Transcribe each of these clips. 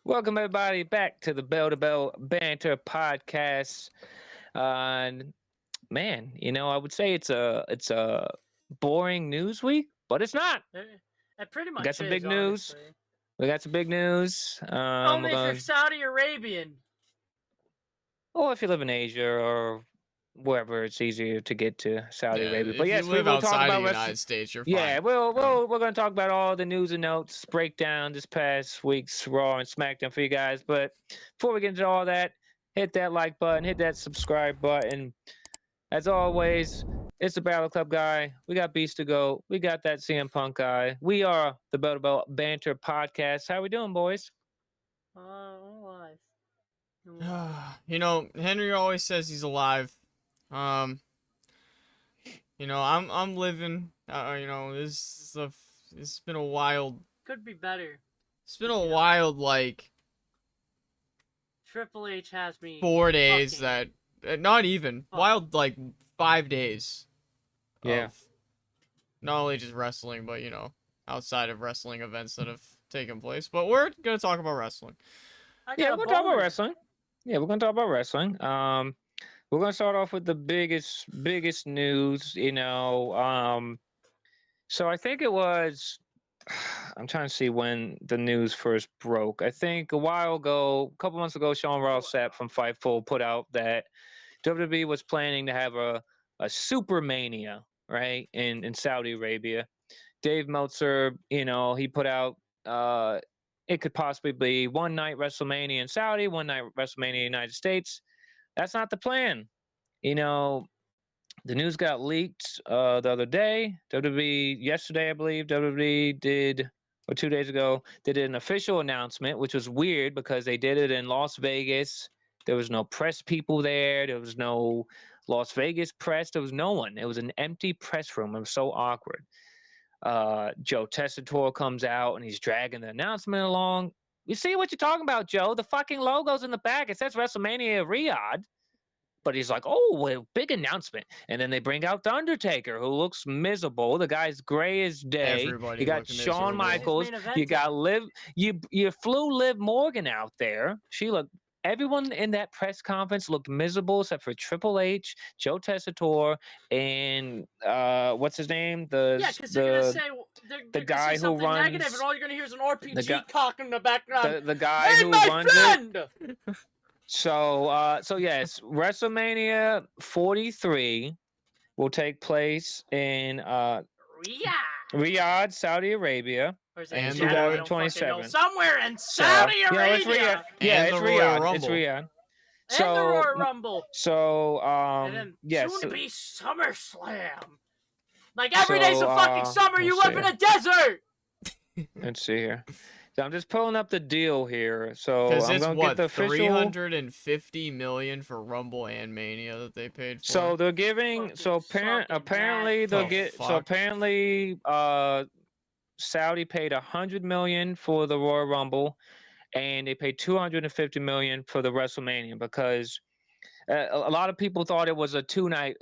Welcome everybody back to the Bell to Bell Banter podcast. And man, I would say it's a boring news week, but it's not. It pretty We got much some is, big news. honestly. We got some big news. We're Only if you're going, Saudi Arabian. or if you live in Asia or wherever it's easier to get to Saudi Yeah, Arabia. But if you yes, we live will talk outside of about the United States, you're fine. Yeah, we're gonna talk about all the news and notes, breakdown this past week's Raw and SmackDown for you guys. But before we get into all that, hit that like button, hit that subscribe button. As always, it's the Battle Club guy. We got Beast to go. We got that CM Punk guy. We are the Bell to Bell Banter podcast. How we doing, boys? Alive. Henry always says he's alive. Um, I'm living. It's been a wild. Could be better. It's been a wild Triple H has me 4 days fucking that not even wild 5 days. Yeah. Of not only just wrestling, but outside of wrestling events that have taken place. But we're gonna talk about wrestling. Yeah, we're gonna talk about wrestling. Yeah, we're gonna talk about wrestling. We're gonna start off with the biggest news. So I think it was. I'm trying to see when the news first broke. I think a while ago, a couple months ago, Sean Ross Sapp from Fightful put out that WWE was planning to have a Super Mania, right, in Saudi Arabia. Dave Meltzer, he put out it could possibly be one night WrestleMania in Saudi, one night WrestleMania in the United States. That's not the plan. You know, the news got leaked the other day. WWE yesterday, I believe, WWE did, or 2 days ago, they did an official announcement, which was weird because they did it in Las Vegas. There was no press people there. There was no Las Vegas press. There was no one. It was an empty press room. It was so awkward. Joe Tessitore comes out and he's dragging the announcement along. You see what you're talking about, Joe? The fucking logo's in the back. It says WrestleMania Riyadh. But he's like, oh, well, big announcement. And then they bring out The Undertaker, who looks miserable. The guy's gray as day. Everybody You got looking Shawn miserable. Michaels. You got Liv. You flew Liv Morgan out there. She looked. Everyone in that press conference looked miserable except for Triple H, Joe Tessitore, and what's his name? because they're gonna say the guy who runs negative, and all you're gonna hear is an RPG cock in the background. The guy hey, who my runs friend! it. So yes, WrestleMania 43 will take place in Riyadh, Saudi Arabia, in 2027. Somewhere in Saudi Arabia. Yeah, it's Royal Riyadh. Rumble. It's Riyadh. And the Royal Rumble. So and then yes. soon to be SummerSlam. Like every day's a fucking summer. You live in a desert. Let's see here. So I'm just pulling up the deal here. So I'm it's gonna get the official. 350 million for Rumble and Mania that they paid for. So they're giving. Apparently they'll get. So apparently, Saudi paid 100 million for the Royal Rumble, and they paid 250 million for the WrestleMania because a lot of people thought it was a two-night.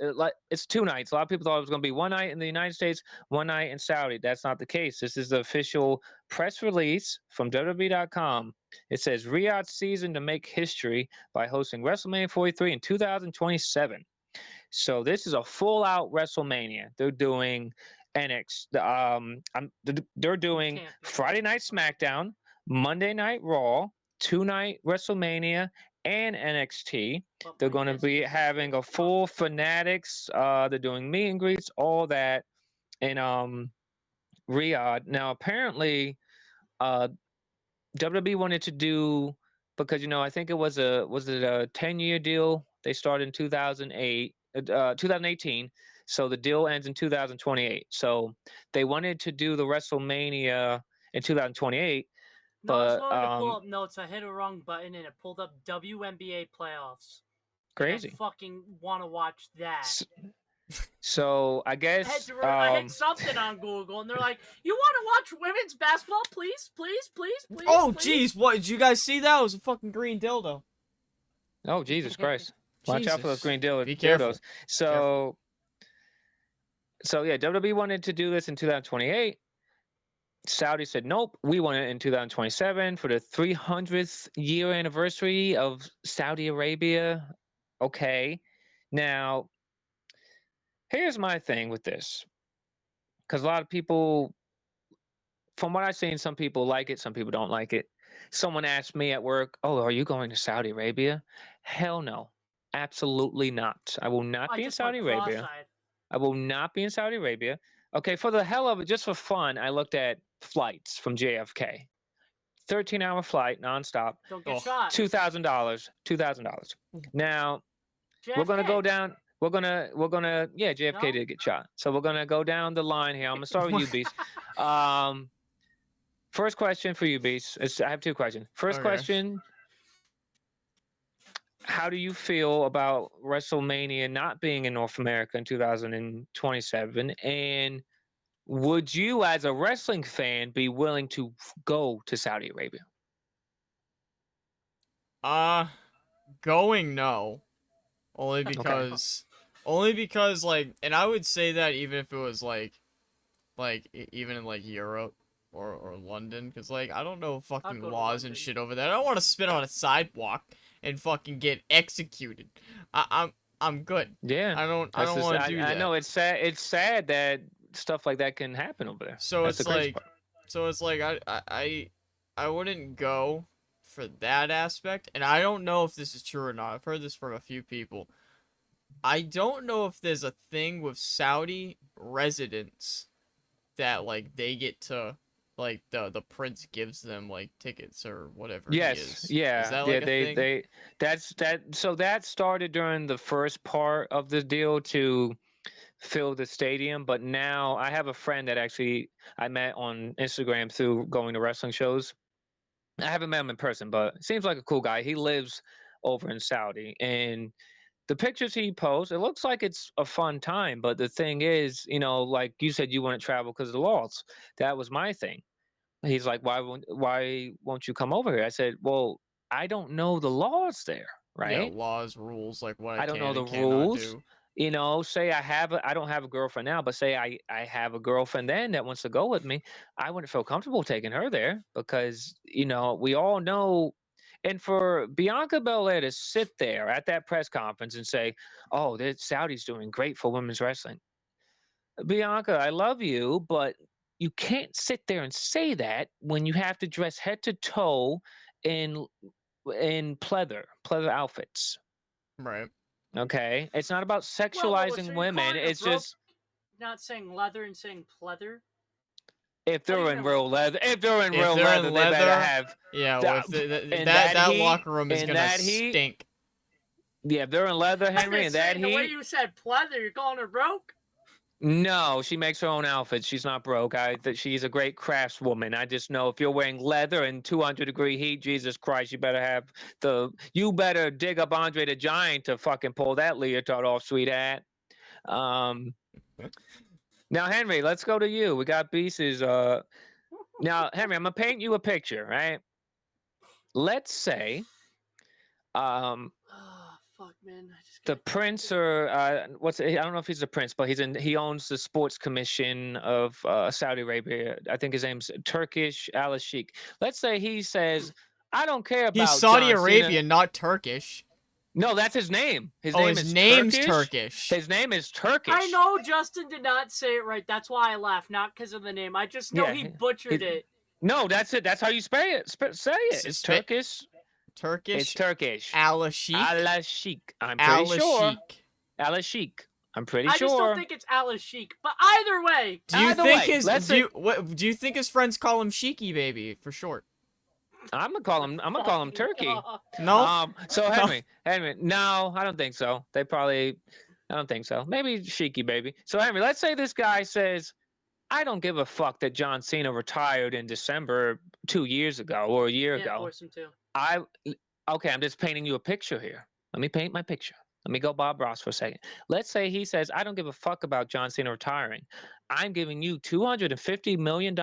It's 2 nights. A lot of people thought it was going to be one night in the United States, one night in Saudi. That's not the case. This is the official press release from WWE.com. It says Riyadh season to make history by hosting WrestleMania 43 in 2027. So this is a full-out WrestleMania. They're doing they're doing Friday Night Smackdown, Monday Night Raw, 2-night WrestleMania, and NXT. They're going to be having a full Fanatics. They're doing meet and greets, all that in Riyadh. Now, apparently, WWE wanted to do, because I think it was a 10-year deal. They started in 2018. So the deal ends in 2028. So they wanted to do the WrestleMania in 2028. No, I was going to pull up notes. I hit a wrong button and it pulled up WNBA playoffs. Crazy. I fucking want to watch that. So I guess I hit something on Google and they're like, "You want to watch women's basketball? Please." Oh, jeez, what did you guys see? That it was a fucking green dildo. Oh, Jesus Christ! Watch out for those green dildos. Be careful. So yeah, WWE wanted to do this in 2028. Saudi said, nope, we want it in 2027 for the 300th year anniversary of Saudi Arabia. Okay. Now, here's my thing with this. Because a lot of people, from what I've seen, some people like it, some people don't like it. Someone asked me at work, oh, are you going to Saudi Arabia? Hell no. Absolutely not. I will not I be in just went Saudi Arabia. cross-eyed. I will not be in Saudi Arabia. Okay, for the hell of it, just for fun, I looked at flights from JFK. 13-hour flight nonstop, Don't get Oh, shot. $2,000. $2,000. Now we're gonna go JFK. down. We're gonna. Yeah, JFK No? did get shot. So we're gonna go down the line here. I'm gonna start with you, Beast. First question for you, Beast. I have two questions. First okay. question: how do you feel about WrestleMania not being in North America in 2027? And would you, as a wrestling fan, be willing to go to Saudi Arabia? Going no. Only Okay. because like, and I would say that even if it was even in like Europe or London, because like I don't know fucking go to laws and London. shit over there. I don't want to spit on a sidewalk and fucking get executed. I'm good. Yeah. I don't want to do that. I know it's sad. It's sad that stuff like that can happen over there. So That's the it's crazy like, part. I wouldn't go for that aspect, and I don't know if this is true or not. I've heard this from a few people. I don't know if there's a thing with Saudi residents that like they get to like the prince gives them like tickets or whatever he Yes. is. Yeah. Is that Yeah. like a thing? That. So that started during the first part of the deal to fill the stadium. But now I have a friend that actually I met on Instagram through going to wrestling shows. I haven't met him in person, but seems like a cool guy. He lives over in Saudi, and the pictures he posts, it looks like it's a fun time. But the thing is, like you said, you wouldn't travel because of the laws. That was my thing. He's like, why won't you come over here? I said, well, I don't know the laws there, Yeah, right? laws, rules, like what I I don't know can the and cannot rules. do. Say I don't have a girlfriend now, but say I have a girlfriend then that wants to go with me. I wouldn't feel comfortable taking her there because, we all know. And for Bianca Belair to sit there at that press conference and say, oh, Saudi's doing great for women's wrestling. Bianca, I love you, but you can't sit there and say that when you have to dress head to toe in pleather outfits. Right. Okay, it's not about Whoa, so sexualizing you're women. calling her It's broke? just Not saying leather and saying pleather? if What do they're you in mean real with that? leather, if they're in If real they're leather, in they better leather, have yeah. Well, if in that heat, locker room is in gonna that heat. stink. Yeah, if they're in leather, Henry, I'm in just that saying, the way heat. you said pleather, you're calling her broke? No, she makes her own outfits. She's not broke. She's a great craftswoman. I just know if you're wearing leather in 200-degree heat, Jesus Christ, you better dig up Andre the Giant to fucking pull that leotard off, sweetheart. Um, Now, Henry, let's go to you. We got pieces. Now, Henry, I'm gonna paint you a picture, right? Let's say, um, Oh, fuck, man. I just the got prince, or I don't know if he's a prince, but he owns the sports commission of Saudi Arabia. I think his name's Turkish Al Sheikh. Let's say he says, I don't care He's about Saudi John Cena. Arabian, not Turkish. No, that's his name. His Oh, name his is name's Turkish. Turkish. His name is Turkish. I know Justin did not say it right. That's why I laughed, not because of the name. I just know he butchered it. No, that's it. That's how you say it. Say it. It's Turkish. Turkish. It's Turkish. Al Sheikh. Al Sheikh. I'm pretty sure. Al Sheikh. I'm pretty sure. I just don't think it's Al Sheikh. But either way, do you think his friends call him Sheiky Baby for short? I'm gonna call him Turkey. No. So Henry, no, I don't think so. I don't think so. Maybe Sheiky Baby. So Henry, let's say this guy says, I don't give a fuck that John Cena retired in December 2 years ago or a year ago. Force him to. Okay, I'm just painting you a picture here. Let me paint my picture. Let me go Bob Ross for a second. Let's say he says, I don't give a fuck about John Cena retiring. I'm giving you $250 million.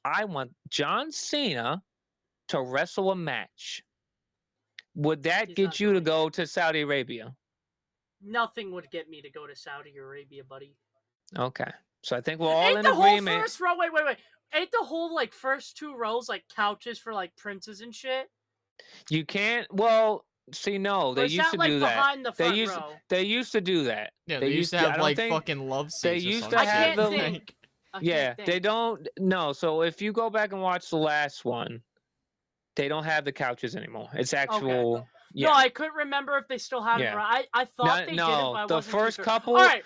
I want John Cena to wrestle a match. Would that get you to go to Saudi Arabia? Nothing would get me to go to Saudi Arabia, buddy. Okay. So I think we're all Ain't in the agreement. whole first row? Wait. Ain't the whole like first 2 rows like couches for like princes and shit? You can't. Well, see, no, Or they is used that to like do that. behind the front row? They used to do that. Yeah, They they used to I have don't like think fucking love they seats or used something. to I have can't the. think. I Yeah, can't think. they don't. No, so if you go back and watch the last one, they don't have the couches anymore. It's actual. Okay. Yeah. No, I couldn't remember if they still had them. Yeah. I thought they didn't, but No, I the wasn't too first sure. couple. All right.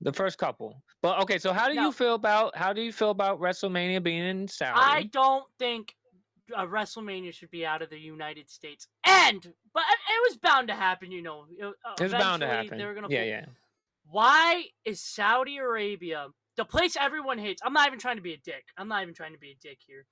The first couple. But okay, so how do Now- you feel about WrestleMania being in Saudi? I don't think WrestleMania should be out of the United States. But it was bound to happen, you know. It's bound to Eventually, happen. they were gonna. Yeah. Why is Saudi Arabia the place everyone hates? I'm not even trying to be a dick. Here.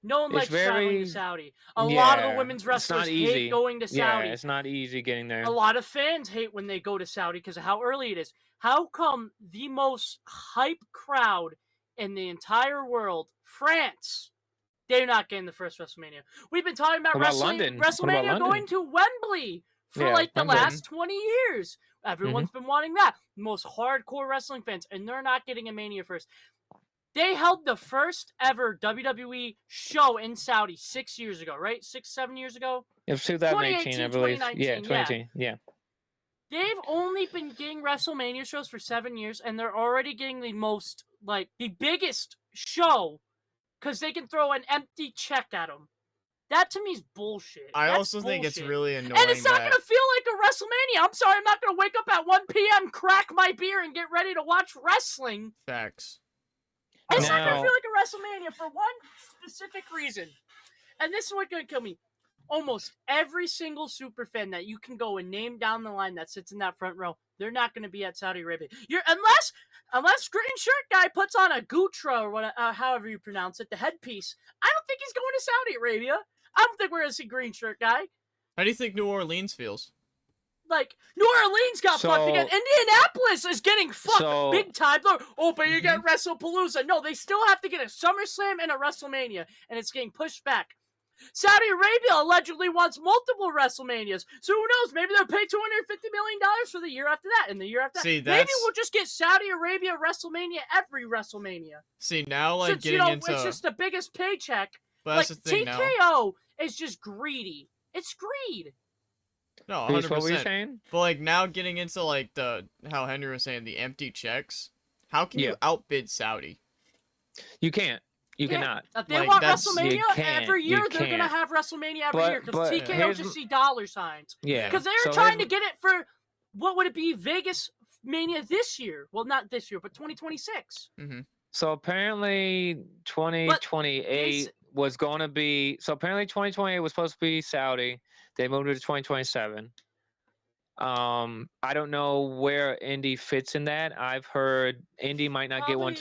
No one It's likes traveling very. to Saudi. A lot of the Yeah. women's It's wrestlers not hate easy. going to Saudi. Yeah, it's not easy getting there. A lot of fans hate when they go to Saudi because of how early it is. How come the most hype crowd in the entire world, France, they're not getting the first WrestleMania? We've been talking about What about London? What about WrestleMania London? going to Wembley for Yeah, like the Wembley. last 20 years. Everyone's been wanting that. Most hardcore wrestling fans, and they're not getting a Mania first. They held the first ever WWE show in Saudi 6 years ago, right? 7 years ago? It was 2018, 2018, I believe. 2019, Yeah, 2018. Yeah. They've only been getting WrestleMania shows for 7 years, and they're already getting the biggest show, because they can throw an empty check at them. That to me is bullshit. I That's also think it's bullshit. really annoying. And it's not going to feel like a WrestleMania. I'm sorry, I'm not going to wake up at 1 p.m., crack my beer, and get ready to watch wrestling. Facts. It's not going to Now- feel like a WrestleMania for one specific reason. And this is what's going to kill me. Almost every single super fan that you can go and name down the line that sits in that front row, they're not going to be at Saudi Arabia. Unless green shirt guy puts on a gutra or whatever, however you pronounce it, the headpiece. I don't think he's going to Saudi Arabia. I don't think we're going to see green shirt guy. How do you think New Orleans feels? Like, New Orleans got fucked again. Indianapolis is getting fucked big time. But you get WrestlePalooza. No, they still have to get a SummerSlam and a WrestleMania, and it's getting pushed back. Saudi Arabia allegedly wants multiple WrestleManias. So who knows? Maybe they'll pay $250 million for the year after that and the year after that. Maybe we'll just get Saudi Arabia WrestleMania every WrestleMania. See, now, like, Since, getting into... it's just the biggest paycheck. But that's the thing TKO now. is just greedy. It's greed. No, Bruce, 100%. what were you saying? But, like, now getting into, like, how Henry was saying, the empty checks, how can you outbid Saudi? You can't. You cannot. If they Like, want that's- WrestleMania you can't. every year, You they're going to can't. have WrestleMania every year because but TKO here's just see dollar signs. Yeah. Because they were trying to get it for, what would it be, Vegas Mania this year? Well, not this year, but 2026. Mm-hmm. So apparently 2028 was going to be... So apparently 2028 was supposed to be Saudi. They moved it to 2027. I don't know where Indy fits in that. I've heard Indy might not get one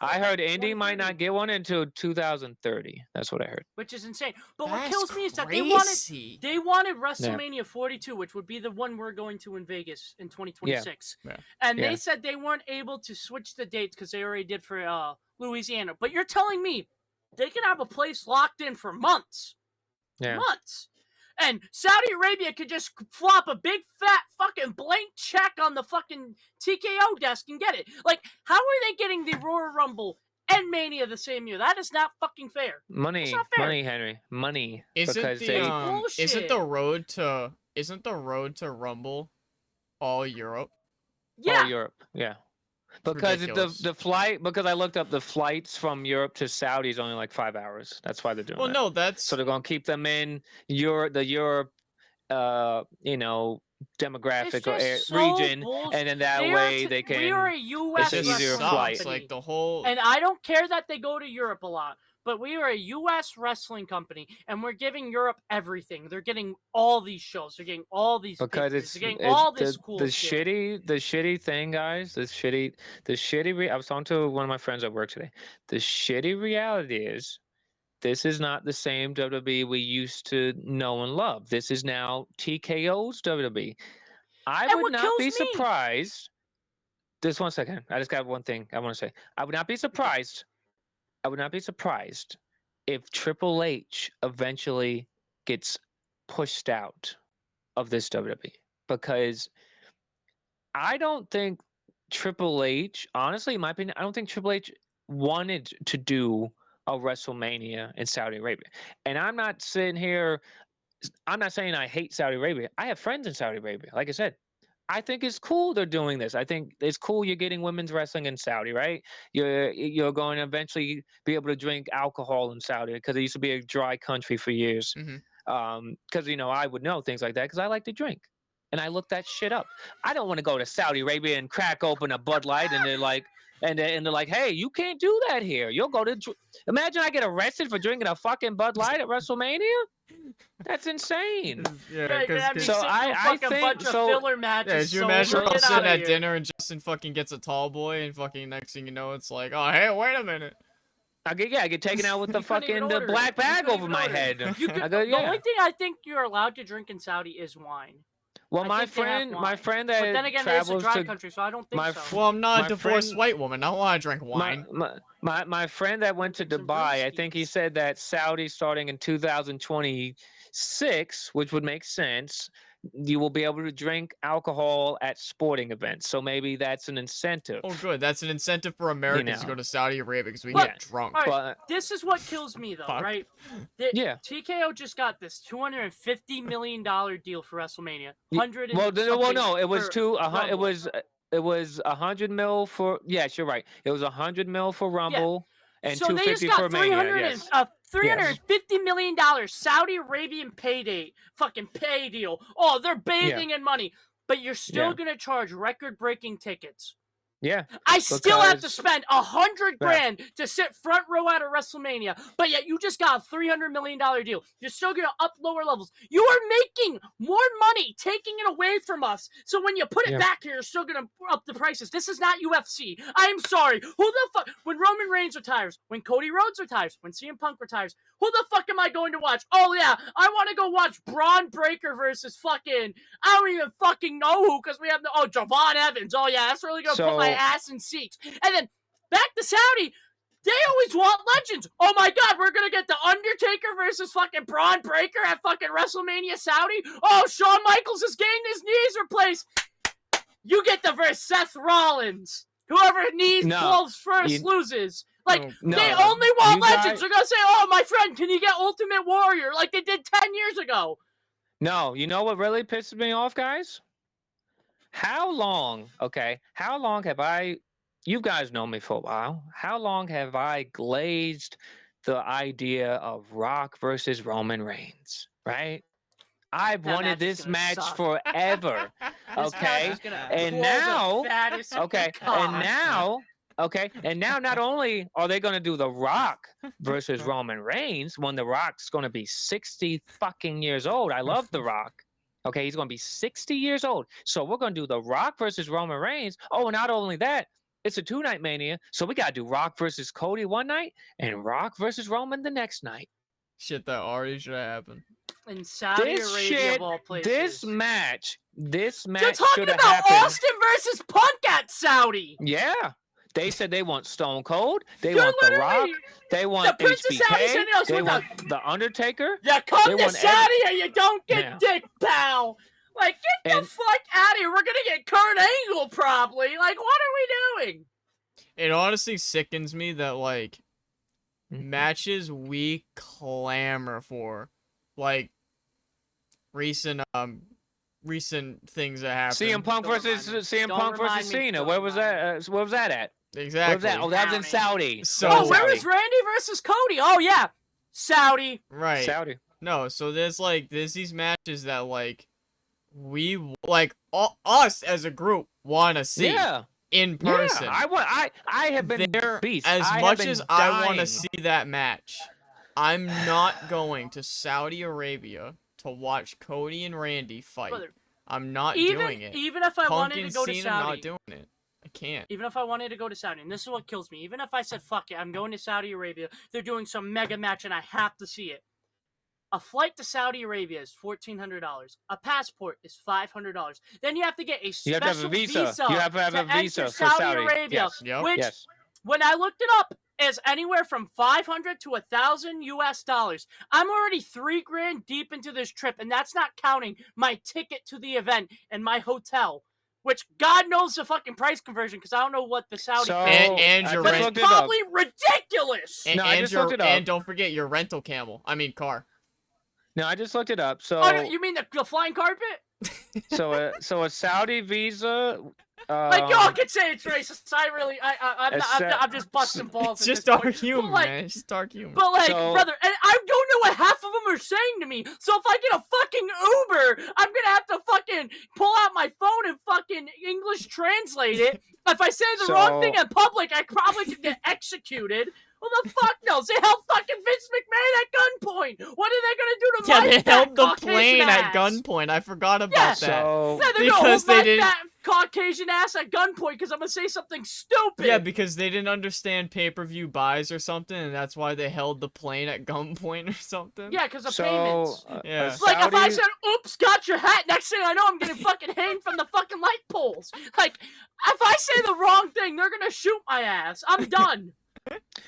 I heard Indy might not get one until 2030. That's what I heard. Which is insane. But That's what kills me is that crazy. they wanted WrestleMania 42, which would be the one we're going to in Vegas in 2026. Yeah. And they said they weren't able to switch the dates because they already did for Louisiana. But you're telling me they can have a place locked in for months. Yeah. Months. And Saudi Arabia could just flop a big fat fucking blank check on the fucking TKO desk and get it. Like, how are they getting the Royal Rumble and Mania the same year? That is not fucking fair. Money, not fair. money, Henry, money. Isn't bullshit. the road to Rumble all Europe? Yeah. All Europe, yeah. Because the flight, because I looked up the flights from Europe to Saudi is only like 5 hours. That's why they're doing that. No, that's... So they're going to keep them in Europe, demographic region, bullshit. and then that way they can... We are a U.S. It's an easier wrestling flight. company. Like the whole... And I don't care that they go to Europe a lot, but we are a U.S. wrestling company, and we're giving Europe everything. They're getting all these shows. They're getting all these because pictures. They're getting all this cool shit. The shitty thing, guys. I was talking to one of my friends at work today. The shitty reality is, this is not the same WWE we used to know and love. This is now TKO's WWE. I would not be surprised. Just 1 second. I just got one thing I want to say. I would not be surprised if Triple H eventually gets pushed out of this WWE, because I don't think Triple H, honestly, in my opinion, I don't think Triple H wanted to do of WrestleMania in Saudi Arabia. And I'm not sitting here. I'm not saying I hate Saudi Arabia. I have friends in Saudi Arabia. Like I said, I think it's cool they're doing this. I think it's cool you're getting women's wrestling in Saudi, right? You're going to eventually be able to drink alcohol in Saudi because it used to be a dry country for years. Mm-hmm. Because I would know things like that because I like to drink, and I look that shit up. I don't want to go to Saudi Arabia and crack open a Bud Light, and they're like, hey, you can't do that here. You'll go to. Imagine I get arrested for drinking a fucking Bud Light at WrestleMania. That's insane. Yeah, because so I think a bunch of filler matches. Yeah, you imagine we're all sitting at dinner and Justin fucking gets a tall boy, and fucking next thing you know, it's like, oh hey, wait a minute. I get taken out with the black bag over my head. The only thing I think you're allowed to drink in Saudi is wine. Well, my friend that but then again, travels it's a dry country, so I don't think so. Well, I'm not a divorced white woman. I don't want to drink wine. My friend that went to Dubai, I think he said that Saudi starting in 2026, which would make sense, you will be able to drink alcohol at sporting events. So maybe that's an incentive. Oh, good. That's an incentive for Americans to go to Saudi Arabia because we get drunk. All right, this is what kills me, though, right? TKO just got this $250 million deal for WrestleMania. It was $100 million for. Yes, you're right. It was $100 million for Rumble. And so they just got $350 million Saudi Arabian pay deal. Oh, they're bathing in money, but you're still gonna charge record-breaking tickets. Yeah, I still have to spend $100,000 to sit front row at a WrestleMania, but yet you just got a $300 million deal. You're still gonna up lower levels. You are making more money, taking it away from us. So when you put it back here, you're still gonna up the prices. This is not UFC. I'm sorry. Who the fuck? When Roman Reigns retires, when Cody Rhodes retires, when CM Punk retires, who the fuck am I going to watch? Oh yeah, I want to go watch Braun Breaker versus fucking I don't even fucking know who because we have Javon Evans. Oh yeah, that's really gonna put my ass in seats. And then back to Saudi, they always want legends. Oh my god, we're gonna get the Undertaker versus fucking Braun Breaker at fucking WrestleMania Saudi. Oh, Shawn Michaels is getting his knees replaced. You get the verse Seth Rollins. Whoever knees blows first loses. Like, they only want legends. They're going to say, oh, my friend, can you get Ultimate Warrior? Like they did 10 years ago. No, you know what really pisses me off, guys? How long have you guys know me for a while. How long have I glazed the idea of Rock versus Roman Reigns, right? I've wanted this match forever. Okay. And now, not only are they going to do The Rock versus Roman Reigns when The Rock's going to be 60 fucking years old. I love The Rock. Okay, he's going to be 60 years old. So we're going to do The Rock versus Roman Reigns. Oh, and not only that, it's a 2-night Mania. So we got to do Rock versus Cody one night and Rock versus Roman the next night. Shit, that already should have happened. In Saudi Arabia, of all places. This match You're talking should have about happened. Austin versus Punk at Saudi. Yeah. They said they want Stone Cold. They want The Rock. They want HBK. They want The Undertaker. You come to Saudi or you don't get dick, pal. Like, get the fuck out of here. We're going to get Kurt Angle, probably. Like, what are we doing? It honestly sickens me that, like, matches we clamor for, like, recent things that happened. CM Punk versus Cena. Where was that? Where was that at? Exactly. Where was that? Oh, that was in Saudi. Where was Randy versus Cody? Oh yeah, Saudi. Right. Saudi. No, so there's these matches that we us as a group want to see. Yeah. In person. Yeah, I have been there as much as I want to see that match. I'm not going to Saudi Arabia to watch Cody and Randy fight. Brother, I'm not doing it. Even if I wanted to go to Saudi, I'm not doing it. I can't. Even if I wanted to go to Saudi, and this is what kills me. Even if I said, fuck it, I'm going to Saudi Arabia, they're doing some mega match and I have to see it. A flight to Saudi Arabia is $1,400. A passport is $500. Then you have to get a special visa. You have to have a visa for Saudi Arabia, which, when I looked it up, is anywhere from $500 to $1,000 US. I'm already $3,000 deep into this trip, and that's not counting my ticket to the event and my hotel, which God knows the fucking price conversion because I don't know what the Saudi. And your but rent. it's probably ridiculous. No, I just looked it up. And don't forget your rental camel. I mean car. No, I just looked it up. So. Oh, you mean the flying carpet? So a Saudi visa. Like y'all can say it's racist. I'm just busting balls. It's just this dark point. humor, like, man. It's just dark humor. But like, brother, and I don't know what half of them are saying to me. So if I get a fucking Uber, I'm gonna have to fucking pull out my phone and fucking English translate it. If I say the wrong thing in public, I probably could get executed. Well, the fuck knows? They held fucking Vince McMahon at gunpoint. What are they gonna do to my they held the Caucasian plane ass? at gunpoint. I forgot about that. So They're because gonna they hold didn't. that Caucasian ass at gunpoint because I'm gonna say something stupid. Yeah, because they didn't understand pay-per-view buys or something, and that's why they held the plane at gunpoint or something. Yeah, because of payments. Yeah. Like if I said, "Oops, got your hat," next thing I know, I'm getting fucking hanged from the fucking light poles. Like if I say the wrong thing, they're gonna shoot my ass. I'm done.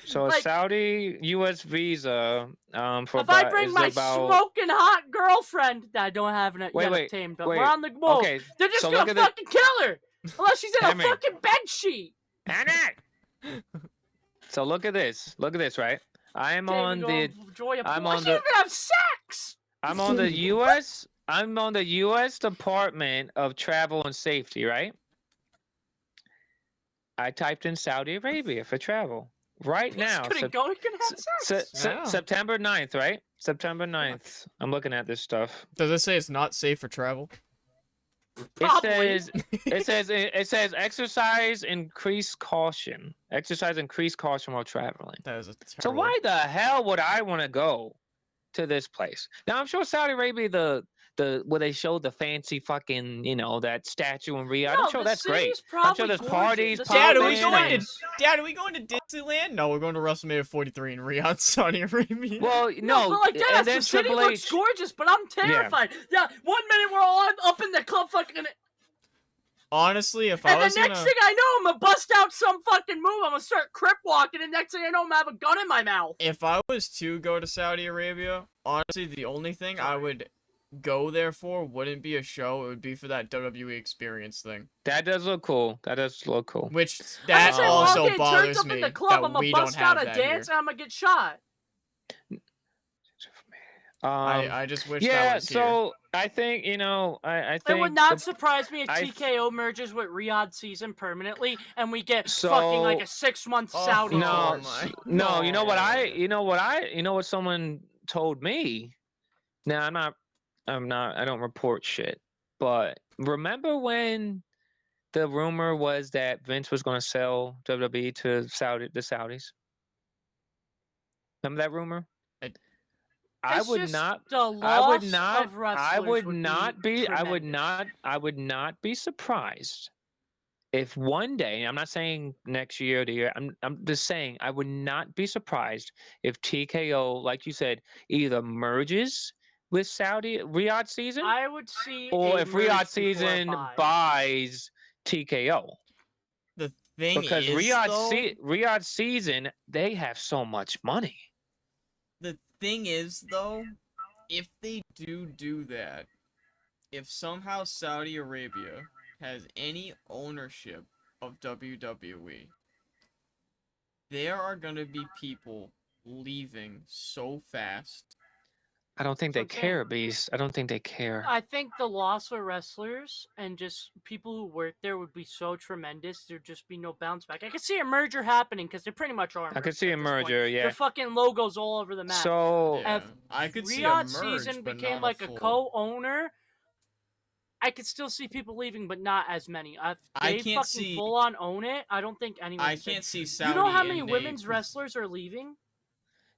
So a Saudi U.S. visa for if I bring my smoking hot girlfriend that I don't have yet tamed, but we're on the move. Okay, they're just gonna fucking kill her unless she's in a fucking bed sheet. So look at this. Look at this, right? I'm on the U.S. I'm on the U.S. Department of Travel and Safety, right? I typed in Saudi Arabia for travel. Right now, September 9th, right? September 9th. I'm looking at this stuff. Does it say it's not safe for travel? It says exercise increased caution. Exercise increased caution while traveling. That is So why the hell would I want to go to this place? Now I'm sure Saudi Arabia, where they showed the fancy fucking, that statue in Riyadh. I'm sure that's great. I'm sure there's parties. Dad, are we going to Disneyland? No, we're going to WrestleMania 43 in Riyadh, Saudi Arabia. Well, no, but like that, the city looks gorgeous, but I'm terrified. Yeah, 1 minute we're all up in the club fucking. Honestly, if I was the next thing I know, I'm gonna bust out some fucking move. I'm gonna start crip walking, and next thing I know, I'm gonna have a gun in my mouth. If I was to go to Saudi Arabia, honestly, the only thing I would go there for wouldn't be a show. It would be for that WWE experience thing. That does look cool. Which that also bothers me. That we don't have that here. And I'm gonna get shot. I just wish that was here. So I think I think it would not surprise me if TKO merges with Riyadh season permanently, and we get fucking like a 6-month Saudi. No, you know what someone told me. Now I don't report shit, but remember when the rumor was that Vince was going to sell WWE to the Saudis? Remember that rumor? I would not be surprised if one day, I'm not saying next year or the year, I'm just saying I would not be surprised if TKO, like you said, either merges with Riyadh season, I would see, or if Riyadh season buys TKO. The thing because is, Riyadh season, they have so much money. The thing is, though, if they do that, if somehow Saudi Arabia has any ownership of WWE, there are gonna be people leaving so fast. I don't think they care, Beast. I don't think they care. I think the loss of wrestlers and just people who work there would be so tremendous. There'd just be no bounce back. I could see a merger happening because they pretty much are. I could see a merger, yeah. Their fucking logos all over the map. So if I could see Riyadh a merge, season but became not like a a co-owner, I could still see people leaving, but not as many. If they fucking see full on own it, I don't think anyone. I can't see Saudi. You know how many women's wrestlers are leaving?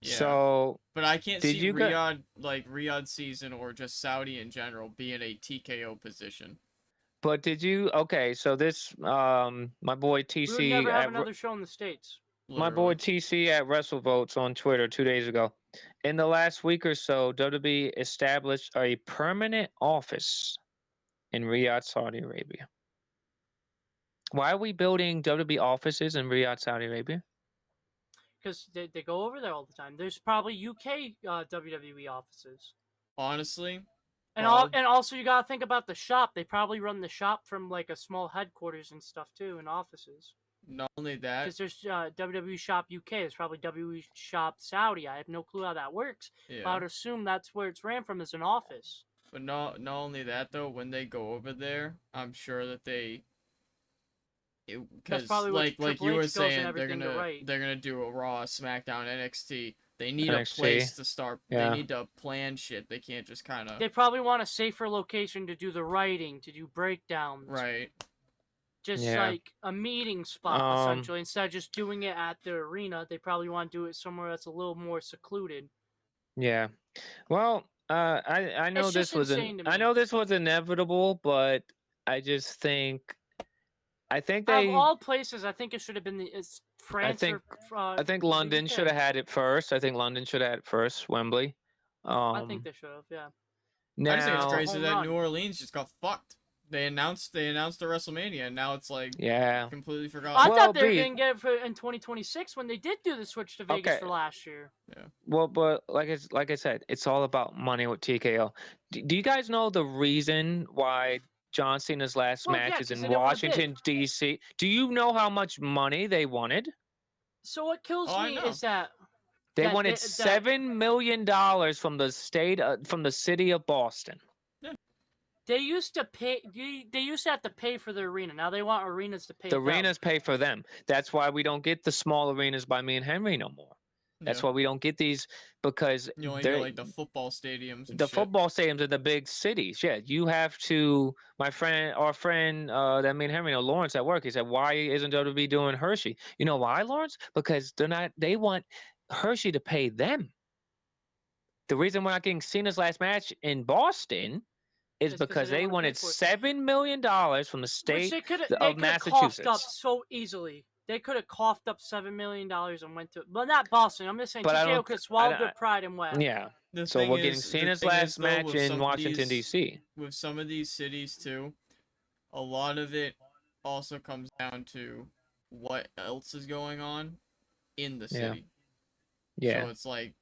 Yeah. So, but I can't see Riyadh season or just Saudi in general be in a TKO position. But did you? Okay, so this my boy TC. We would never have another show in the States. Literally. My boy TC at WrestleVotes on Twitter 2 days ago. In the last week or so, WWE established a permanent office in Riyadh, Saudi Arabia. Why are we building WWE offices in Riyadh, Saudi Arabia? Because they go over there all the time. There's probably UK WWE offices. Honestly, And also you gotta think about the shop. They probably run the shop from like a small headquarters and stuff too, and offices. Not only that, Because there's WWE Shop UK, there's probably WWE Shop Saudi. I have no clue how that works. But I would assume that's where it's ran from, as an office. But not only that though, when they go over there, I'm sure that because like you were saying, they're gonna do a Raw, SmackDown, NXT. They need a place to start. Yeah. They need to plan shit. They can't just kind of. They probably want a safer location to do the writing, to do breakdowns. Right. Just like a meeting spot, essentially. Instead of just doing it at the arena, they probably want to do it somewhere that's a little more secluded. Yeah. Well, I know this was I know this was inevitable, but I just think they. Of all places, I think it should have been France. I think London should have had it first. I think London should have had it first. Wembley. I think they should have. Yeah. Now, I just think it's crazy that New Orleans just got fucked. They announced the WrestleMania, and now it's like completely forgotten. I thought they were gonna get it in 2026 when they did do the switch to Vegas for last year. Yeah. Well, but like I said, it's all about money with TKO. Do you guys know the reason why John Cena's last match is in Washington D.C.? Do you know how much money they wanted? So what kills me is that they wanted $7 million from the city of Boston. They used to pay. They used to have to pay for the arena. Now they want arenas to pay. The arenas pay for them. That's why we don't get the small arenas by me and Henry no more. That's why we don't get these, because you only get like the football stadiums. And football stadiums in the big cities. Yeah, you have to. Our friend that me and Henry know, Lawrence at work. He said, "Why isn't WWE doing Hershey?" You know why, Lawrence? Because they're not. They want Hershey to pay them. The reason we're not getting Cena's last match in Boston is because they wanted $7 million from the state of Massachusetts. Coughed up so easily. They could have coughed up $7 million and went to. Well, not Boston. I'm just saying TKO could have swallowed their pride and went. Yeah. So we're getting Cena's last match in Washington D.C. With some of these cities too, a lot of it also comes down to what else is going on in the city. Yeah. So it's like,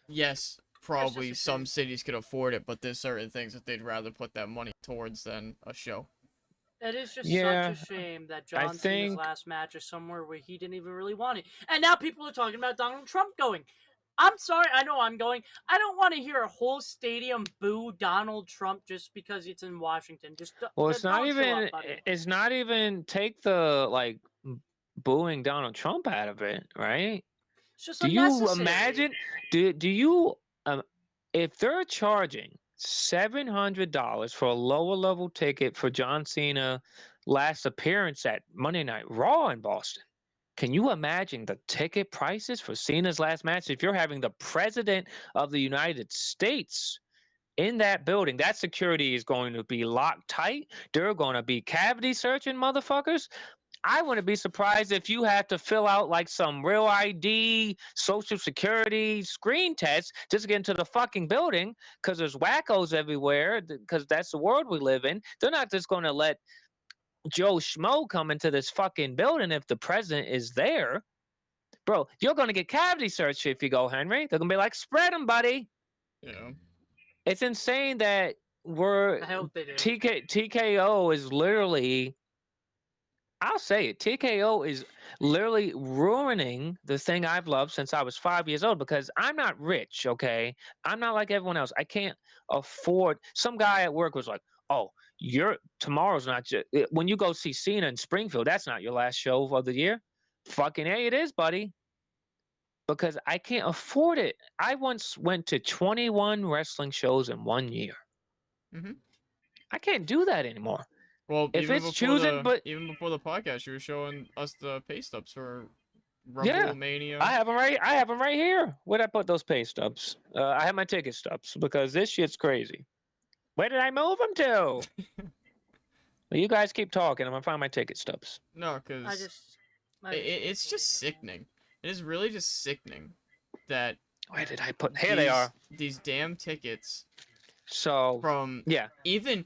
yes, probably some cities could afford it, but there's certain things that they'd rather put that money towards than a show. It is just such a shame that John Cena's last match is somewhere where he didn't even really want it. And now people are talking about Donald Trump going. I'm sorry, I know I'm going. I don't want to hear a whole stadium boo Donald Trump just because it's in Washington. It's not even. It's not even take the booing Donald Trump out of it, right? It's just do you imagine? Do you if they're charging $700 for a lower level ticket for John Cena last appearance at Monday Night Raw in Boston? Can you imagine the ticket prices for Cena's last match? If you're having the president of the United States in that building, that security is going to be locked tight. They're going to be cavity searching motherfuckers. I wouldn't be surprised if you had to fill out like some real ID, social security screen test just to get into the fucking building, because there's wackos everywhere, because that's the world we live in. They're not just going to let Joe Schmo come into this fucking building if the president is there. Bro, you're going to get cavity searched if you go, Henry. They're going to be like, spread them, buddy. Yeah. It's insane that I hope they do. TKO is literally... I'll say it. TKO is literally ruining the thing I've loved since I was 5 years old, because I'm not rich, okay? I'm not like everyone else. I can't afford... Some guy at work was like, oh, tomorrow's not just... When you go see Cena in Springfield, that's not your last show of the year. Fucking hey, it is, buddy. Because I can't afford it. I once went to 21 wrestling shows in 1 year. Mm-hmm. I can't do that anymore. Well, even before the podcast, you were showing us the pay stubs for WrestleMania. I have them right here. Where'd I put those pay stubs? I have my ticket stubs, because this shit's crazy. Where did I move them to? Well, you guys keep talking. I'm gonna find my ticket stubs. No, because it's just sickening. It is really just sickening that. Where did I put? Here they are. These damn tickets. So even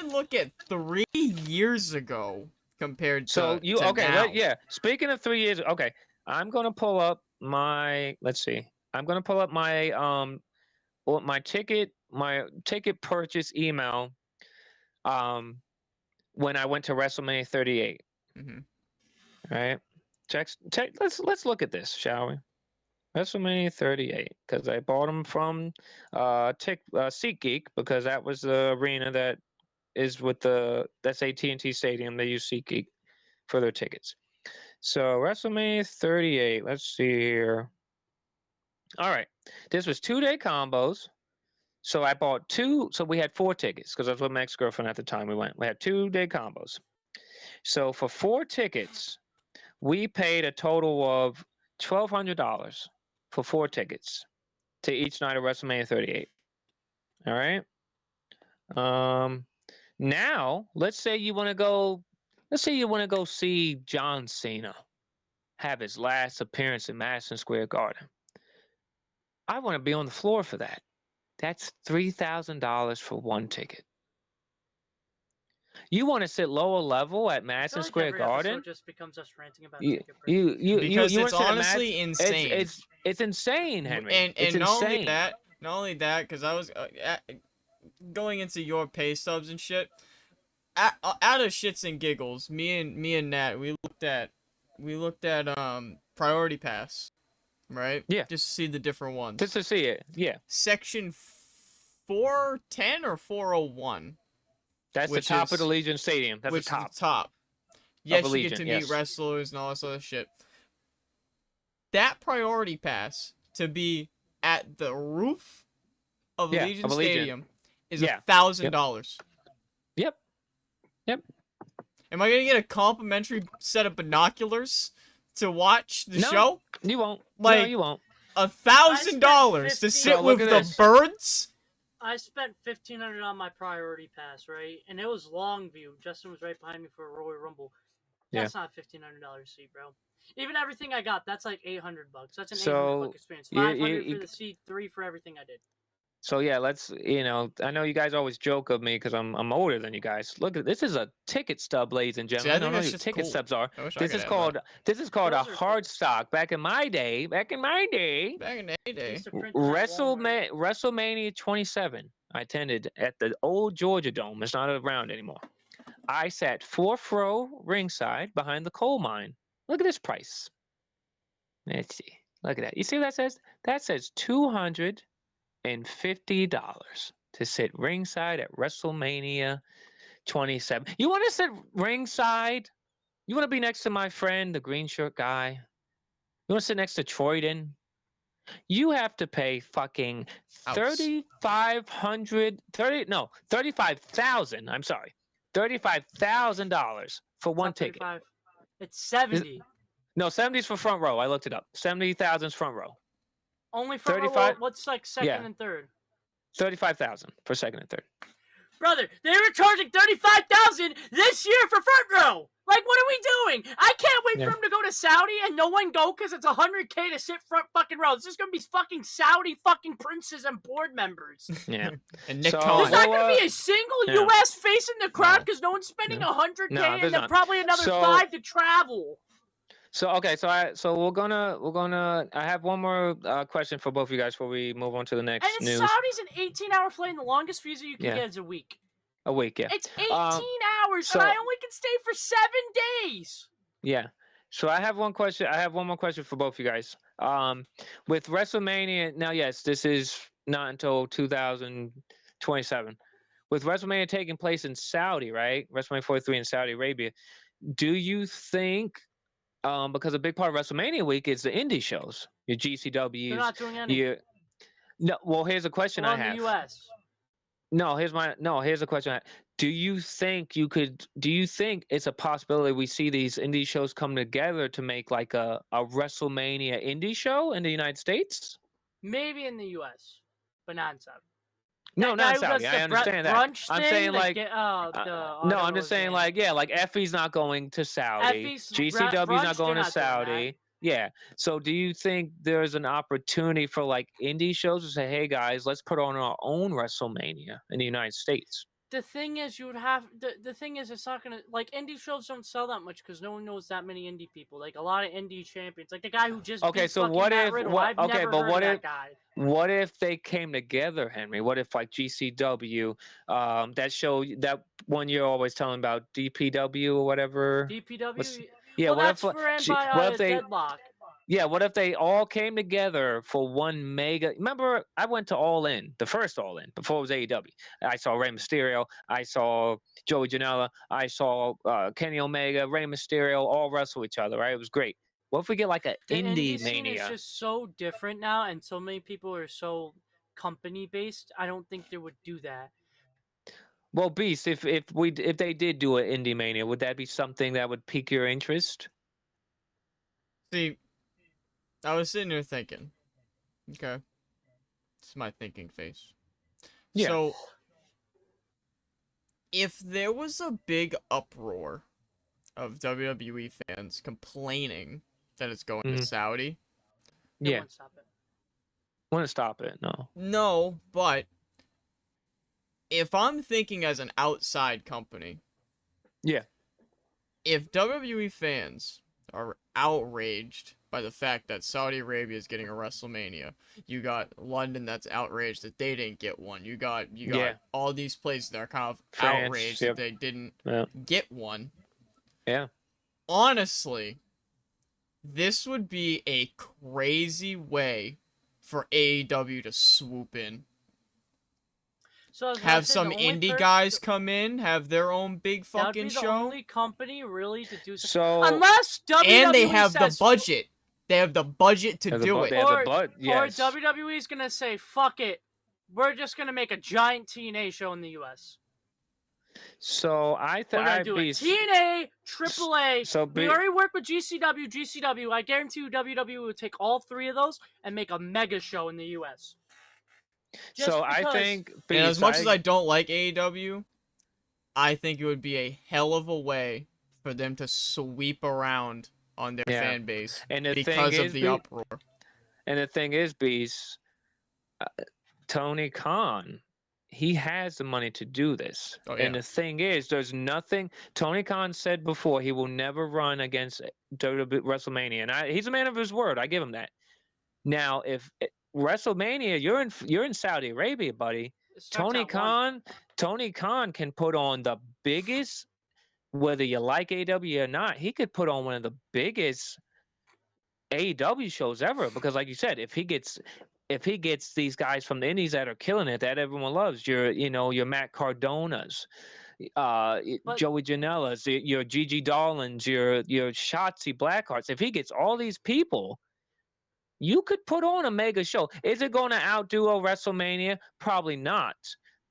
look at 3 years ago compared to now. Speaking of 3 years, okay, I'm gonna pull up my. Let's see. I'm gonna pull up my my ticket ticket purchase email when I went to WrestleMania 38. Mm-hmm. All right. Let's look at this, shall we? WrestleMania 38, because I bought them from SeatGeek, because that was the arena that is with that's AT&T Stadium. They use SeatGeek for their tickets. So WrestleMania 38. Let's see here. All right, this was 2-day combos. So I bought two. So we had 4 tickets because I was with my ex-girlfriend at the time. We had 2-day combos. So for 4 tickets, we paid a total of $1,200 for 4 tickets to each night of WrestleMania 38. All right. Now let's say you want to go. Let's say you want to go see John Cena have his last appearance in Madison Square Garden. I want to be on the floor for that. That's $3,000 for 1 ticket. You want to sit lower level at I feel Madison like Square every Garden? episode just becomes us ranting about You ticket prices. Because want it's to sit at honestly insane. It's insane, Henry. And It's insane. not only that, because I was going into your pay stubs and shit. Out of shits and giggles, me and Nat, we looked at Priority Pass, right? Yeah. Just to see the different ones. Just to see it. Yeah. Section 410 or 401. That's the top of the Legion Stadium. That's the top. Is the top. Yes, you Allegiant, get to meet yes. wrestlers and all this other shit. That Priority Pass to be at the roof of Allegiant Stadium is $1,000. Yep. Am I gonna get a complimentary set of binoculars to watch the show? You won't. Like, no, you won't. $1,000 to sit with the birds? I spent $1,500 on my Priority Pass, right? And it was long view. Justin was right behind me for a Royal Rumble. That's not a $1,500 seat, bro. Even everything I got, that's like $800. That's an $800 experience. $500 for the seat, $300 for everything I did. So yeah, let's. I know you guys always joke of me because I'm older than you guys. Look, this is a ticket stub, ladies and gentlemen. See, I think that's just ticket cool. stubs are. This is called a hard stock. Back in my day. WrestleMania 27. I attended at the old Georgia Dome. It's not around anymore. I sat 4th row ringside behind the coal mine. Look at this price. Let's see. Look at that. You see what that says? That says $250 to sit ringside at WrestleMania 27. You want to sit ringside? You want to be next to my friend, the green shirt guy? You want to sit next to Troyden? You have to pay fucking $35,000. I'm sorry, $35,000 for 1 ticket. It's 70. No, 70 is for front row. I looked it up. 70,000 is front row. Only front row. What's like second and third? 35,000 for second and third. Brother, they were charging $35,000 this year for front row. Like, what are we doing? I can't wait for him to go to Saudi and no one go because it's $100K to sit front fucking row. This is gonna be fucking Saudi fucking princes and board members. Yeah. And Nick There's not gonna be a single U.S. face in the crowd because no one's spending $100K and then probably another $5 to travel. So okay, so we're gonna. I have one more question for both of you guys before we move on to the next news. And Saudi's an 18-hour flight, and the longest visa you can get is a week. A week, yeah. It's 18 hours, and I only can stay for 7 days. Yeah. So I have one question. I have one more question for both of you guys. With WrestleMania now, yes, this is not until 2027. With WrestleMania taking place in Saudi, right? WrestleMania 43 in Saudi Arabia. Do you think? Because a big part of WrestleMania week is the indie shows, your GCWs. They're not doing any. No, well, here's a question I have. In the U.S. No, here's a question. Do you think it's a possibility we see these indie shows come together to make like a WrestleMania indie show in the United States? Maybe in the U.S., but not in Saudi. No, not Saudi. I understand that. I'm saying like no, I'm just saying like like Effie's not going to Saudi. GCW's not going to Saudi. Yeah. So do you think there's an opportunity for like indie shows to say, hey guys, let's put on our own WrestleMania in the United States? The thing is, you would have the thing is, it's not gonna like indie shows don't sell that much because no one knows that many indie people. Like a lot of indie champions, like the guy who just beat so fucking what Matt if Riddle. I've never heard of that guy. what if they came together, Henry? What if like GCW, that show that one you're always telling about, DPW or whatever? What's DPW. yeah? Well, What that's if ran by what if they Deadlock. yeah, what if they all came together for one mega? Remember, I went to All In, the first All In, before it was AEW. I saw Rey Mysterio, I saw Joey Janela, I saw Kenny Omega, Rey Mysterio, all wrestle each other, right? It was great. What if we get like an The indie indie scene is mania? just so different now, and so many people are so company based. I don't think they would do that. Well, Beast, if they did do an indie mania, would that be something that would pique your interest? See, I was sitting here thinking. Okay, it's my thinking face. Yeah. So, if there was a big uproar of WWE fans complaining that it's going to Mhm. Saudi, They Yeah. won't stop it. Want to stop it? No. no, but if I'm thinking as an outside company, Yeah. if WWE fans are outraged by the fact that Saudi Arabia is getting a WrestleMania, you got London that's outraged that they didn't get one. You got Yeah. all these places that are kind of France, outraged yep. that they didn't Yeah. get one. Yeah. Honestly, this would be a crazy way for AEW to swoop in. So I was gonna Have say, some the only indie guys come in, have their own big that would fucking be the show. only company really to do so. So Unless WWE And they have the says, budget. They have the budget to do it. They have the bud. or Yes. WWE is gonna say, "Fuck it, we're just gonna make a giant TNA show in the U.S." So I We're gonna do it. TNA, AAA. So We already work with GCW, GCW. I guarantee you, WWE would take all three of those and make a mega show in the U.S. Just so because. I think And as much as I don't like AEW, I think it would be a hell of a way for them to sweep around on their Yeah. fan base And the because thing of is, the uproar. And the thing is, Beast, Tony Khan, he has the money to do this. Oh, And yeah. the thing is, there's nothing. Tony Khan said before he will never run against WWE WrestleMania, and he's a man of his word. I give him that. Now, if WrestleMania, you're in Saudi Arabia, buddy. It starts at 1. Tony Khan can put on the biggest, whether you like AW or not, he could put on one of the biggest AEW shows ever, because like you said, if he gets these guys from the indies that are killing it, that everyone loves, your Matt Cardonas, But Joey Janela's, your Gigi Dollins, your Shotzi Blackhearts, if he gets all these people, you could put on a mega show. Is it going to outdo a WrestleMania? Probably not.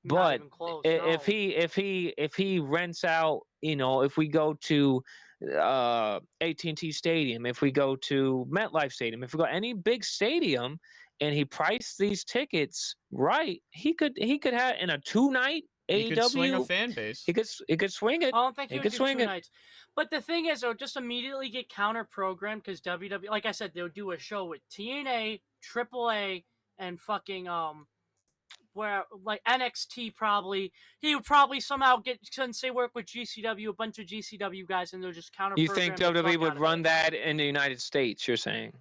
not But even close. if No. he rents out, if we go to AT&T Stadium, if we go to MetLife Stadium, if we go any big stadium, and he priced these tickets right, he could have in a 2-night He could swing a AEW. fan base. He could swing it. I don't think he He would could do swing 2 it. nights. But the thing is, they'll just immediately get counter programmed because WWE, like I said, they'll do a show with TNA, AAA, and fucking where like NXT probably. He would probably somehow get, since they work with GCW, a bunch of GCW guys, and they'll just counter You program think the fuck WWE out would of run it. that in the United States? You're saying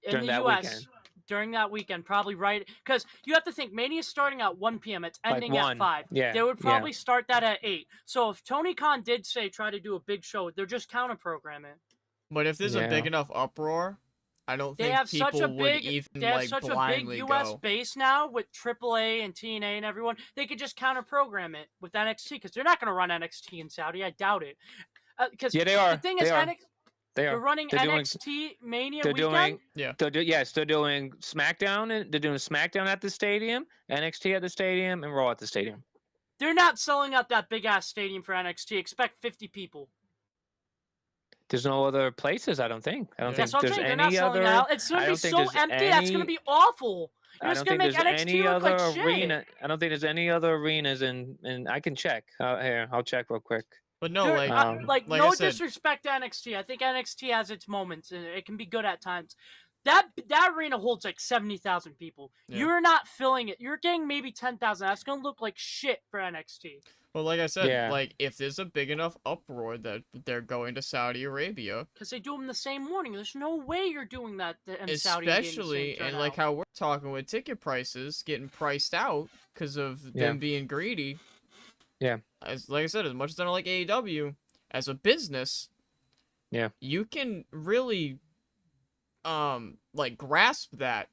In during the that US weekend? during that weekend, probably right, because you have to think Mania's starting at 1 p.m. It's Like ending at 1. 5. Yeah. They would Yeah. probably start that at 8. So if Tony Khan did say try to do a big show, they're just counter programming. But if there's a Yeah. big enough uproar, I don't They think have people such a would big, even they have like such a big blindly U.S. go. base now with AAA and TNA and everyone. They could just counter program it with NXT because they're not going to run NXT in Saudi. I doubt it. Because Yeah, they are. the thing They is, are. They they're are. running They're doing. NXT Mania They're weekend. doing. Yeah. Yes, they're doing SmackDown, and they're doing SmackDown at the stadium, NXT at the stadium, and Raw at the stadium. They're not selling out that big ass stadium for NXT. Expect 50 people. There's no other places. I don't think. I don't Yeah. That's think what I'm there's saying. They're not any selling it other. out. It's I gonna be don't think so there's empty. That's gonna any. be awful. You're I just don't gonna think make there's NXT any look other like shit. arena. I don't think there's any other arenas, and I can check. Here, I'll check real quick. But no, They're- like like no I said, disrespect to NXT. I think NXT has its moments and it can be good at times. That arena holds like 70,000 people. Yeah. You're not filling it. You're getting maybe 10,000. That's gonna look like shit for NXT. Well, like I said, Yeah. like if there's a big enough uproar that they're going to Saudi Arabia, Because they do them the same morning. There's no way you're doing that in Saudi and getting the same especially and like turnout. how we're talking with ticket prices getting priced out because of them being greedy. Yeah. As like I said, as much as I don't like AEW, as a business, you can really like grasp that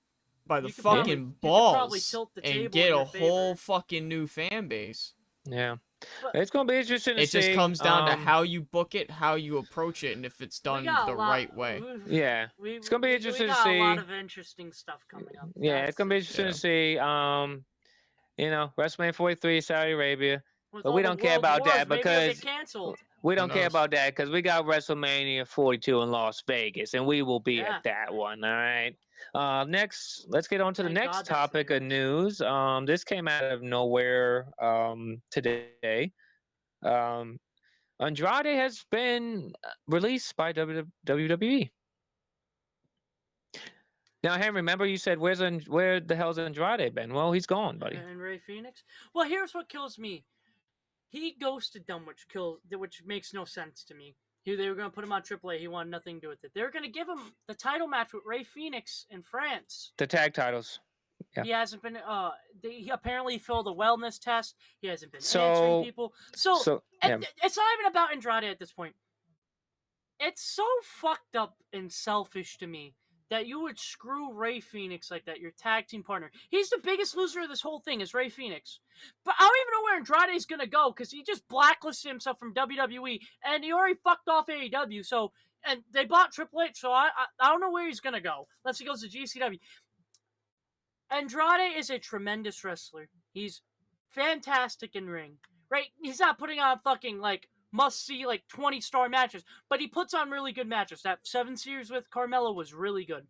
by the fucking balls and get a whole fucking new fan base. Yeah. It's gonna be interesting to see. It just comes down to how you book it, how you approach it, and if it's done the right way. Yeah. It's gonna be interesting to see. We got a lot of interesting stuff coming up. Yeah, it's gonna be interesting to see. You know, WrestleMania 43, Saudi Arabia. But we don't care about that because we don't care about that because we got WrestleMania 42 in Las Vegas, and we will be at that one. All right. Next, let's get on to the next topic of news. This came out of nowhere today. Andrade has been released by WWE. Now, Henry, remember you said where the hell's Andrade been? Well, he's gone, buddy. And Ray Phoenix. Well, here's what kills me. He ghosted them, which makes no sense to me. They were going to put him on AAA. He wanted nothing to do with it. They were going to give him the title match with Ray Phoenix in France. The tag titles. Yeah. He hasn't been. He apparently failed a wellness test. He hasn't been answering people. So it's not even about Andrade at this point. It's so fucked up and selfish to me that you would screw Ray Phoenix like that, your tag team partner. He's the biggest loser of this whole thing, is Ray Phoenix. But I don't even know where Andrade's going to go because he just blacklisted himself from WWE, and he already fucked off AEW. So, and they bought Triple H, so I don't know where he's going to go unless he goes to GCW. Andrade is a tremendous wrestler. He's fantastic in ring, right? He's not putting on fucking, like, must-see, like, 20-star matches, but he puts on really good matches. That 7 Series with Carmelo was really good.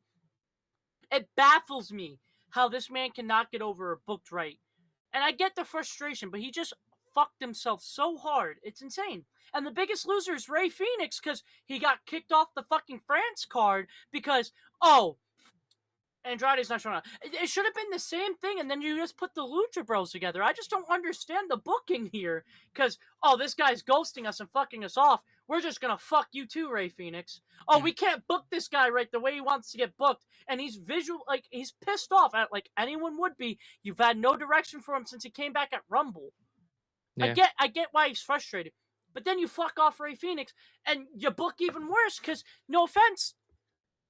It baffles me how this man cannot get over or booked right. And I get the frustration, but he just fucked himself so hard. It's insane. And the biggest loser is Ray Phoenix because he got kicked off the fucking France card because, Andrade's not showing up. It should have been the same thing, and then you just put the Lucha Bros together. I just don't understand the booking here. Because, this guy's ghosting us and fucking us off. We're just going to fuck you too, Ray Phoenix. We can't book this guy right the way he wants to get booked. And he's he's pissed off, like anyone would be. You've had no direction for him since he came back at Rumble. Yeah. I get why he's frustrated. But then you fuck off Ray Phoenix, and you book even worse, because, no offense,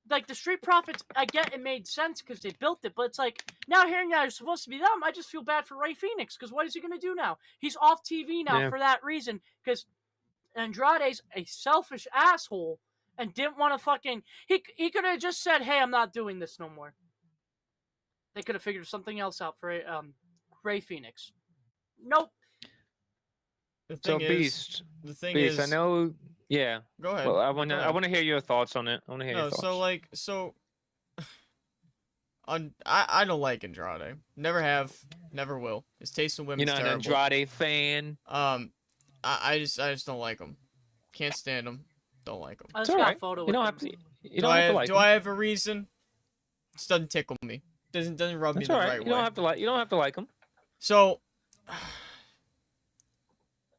like, the Street Profits, I get it made sense because they built it, but it's like, now hearing that it's supposed to be them, I just feel bad for Ray Phoenix, because what is he going to do now? He's off TV now for that reason, because Andrade's a selfish asshole and didn't want to fucking... He could have just said, hey, I'm not doing this no more. They could have figured something else out for Ray Phoenix. Nope. The thing is, I know... Yeah. Go ahead. Well, I want to hear your thoughts on it. I want to hear your thoughts. I don't like Andrade. Never have, never will. His taste in women's terrible. You're not an Andrade fan. I just don't like him. Can't stand him. Don't like him. I just got a photo with him. You don't have to like him. Do I have a reason? It just doesn't tickle me. Doesn't rub me the right way. You don't have to like him. So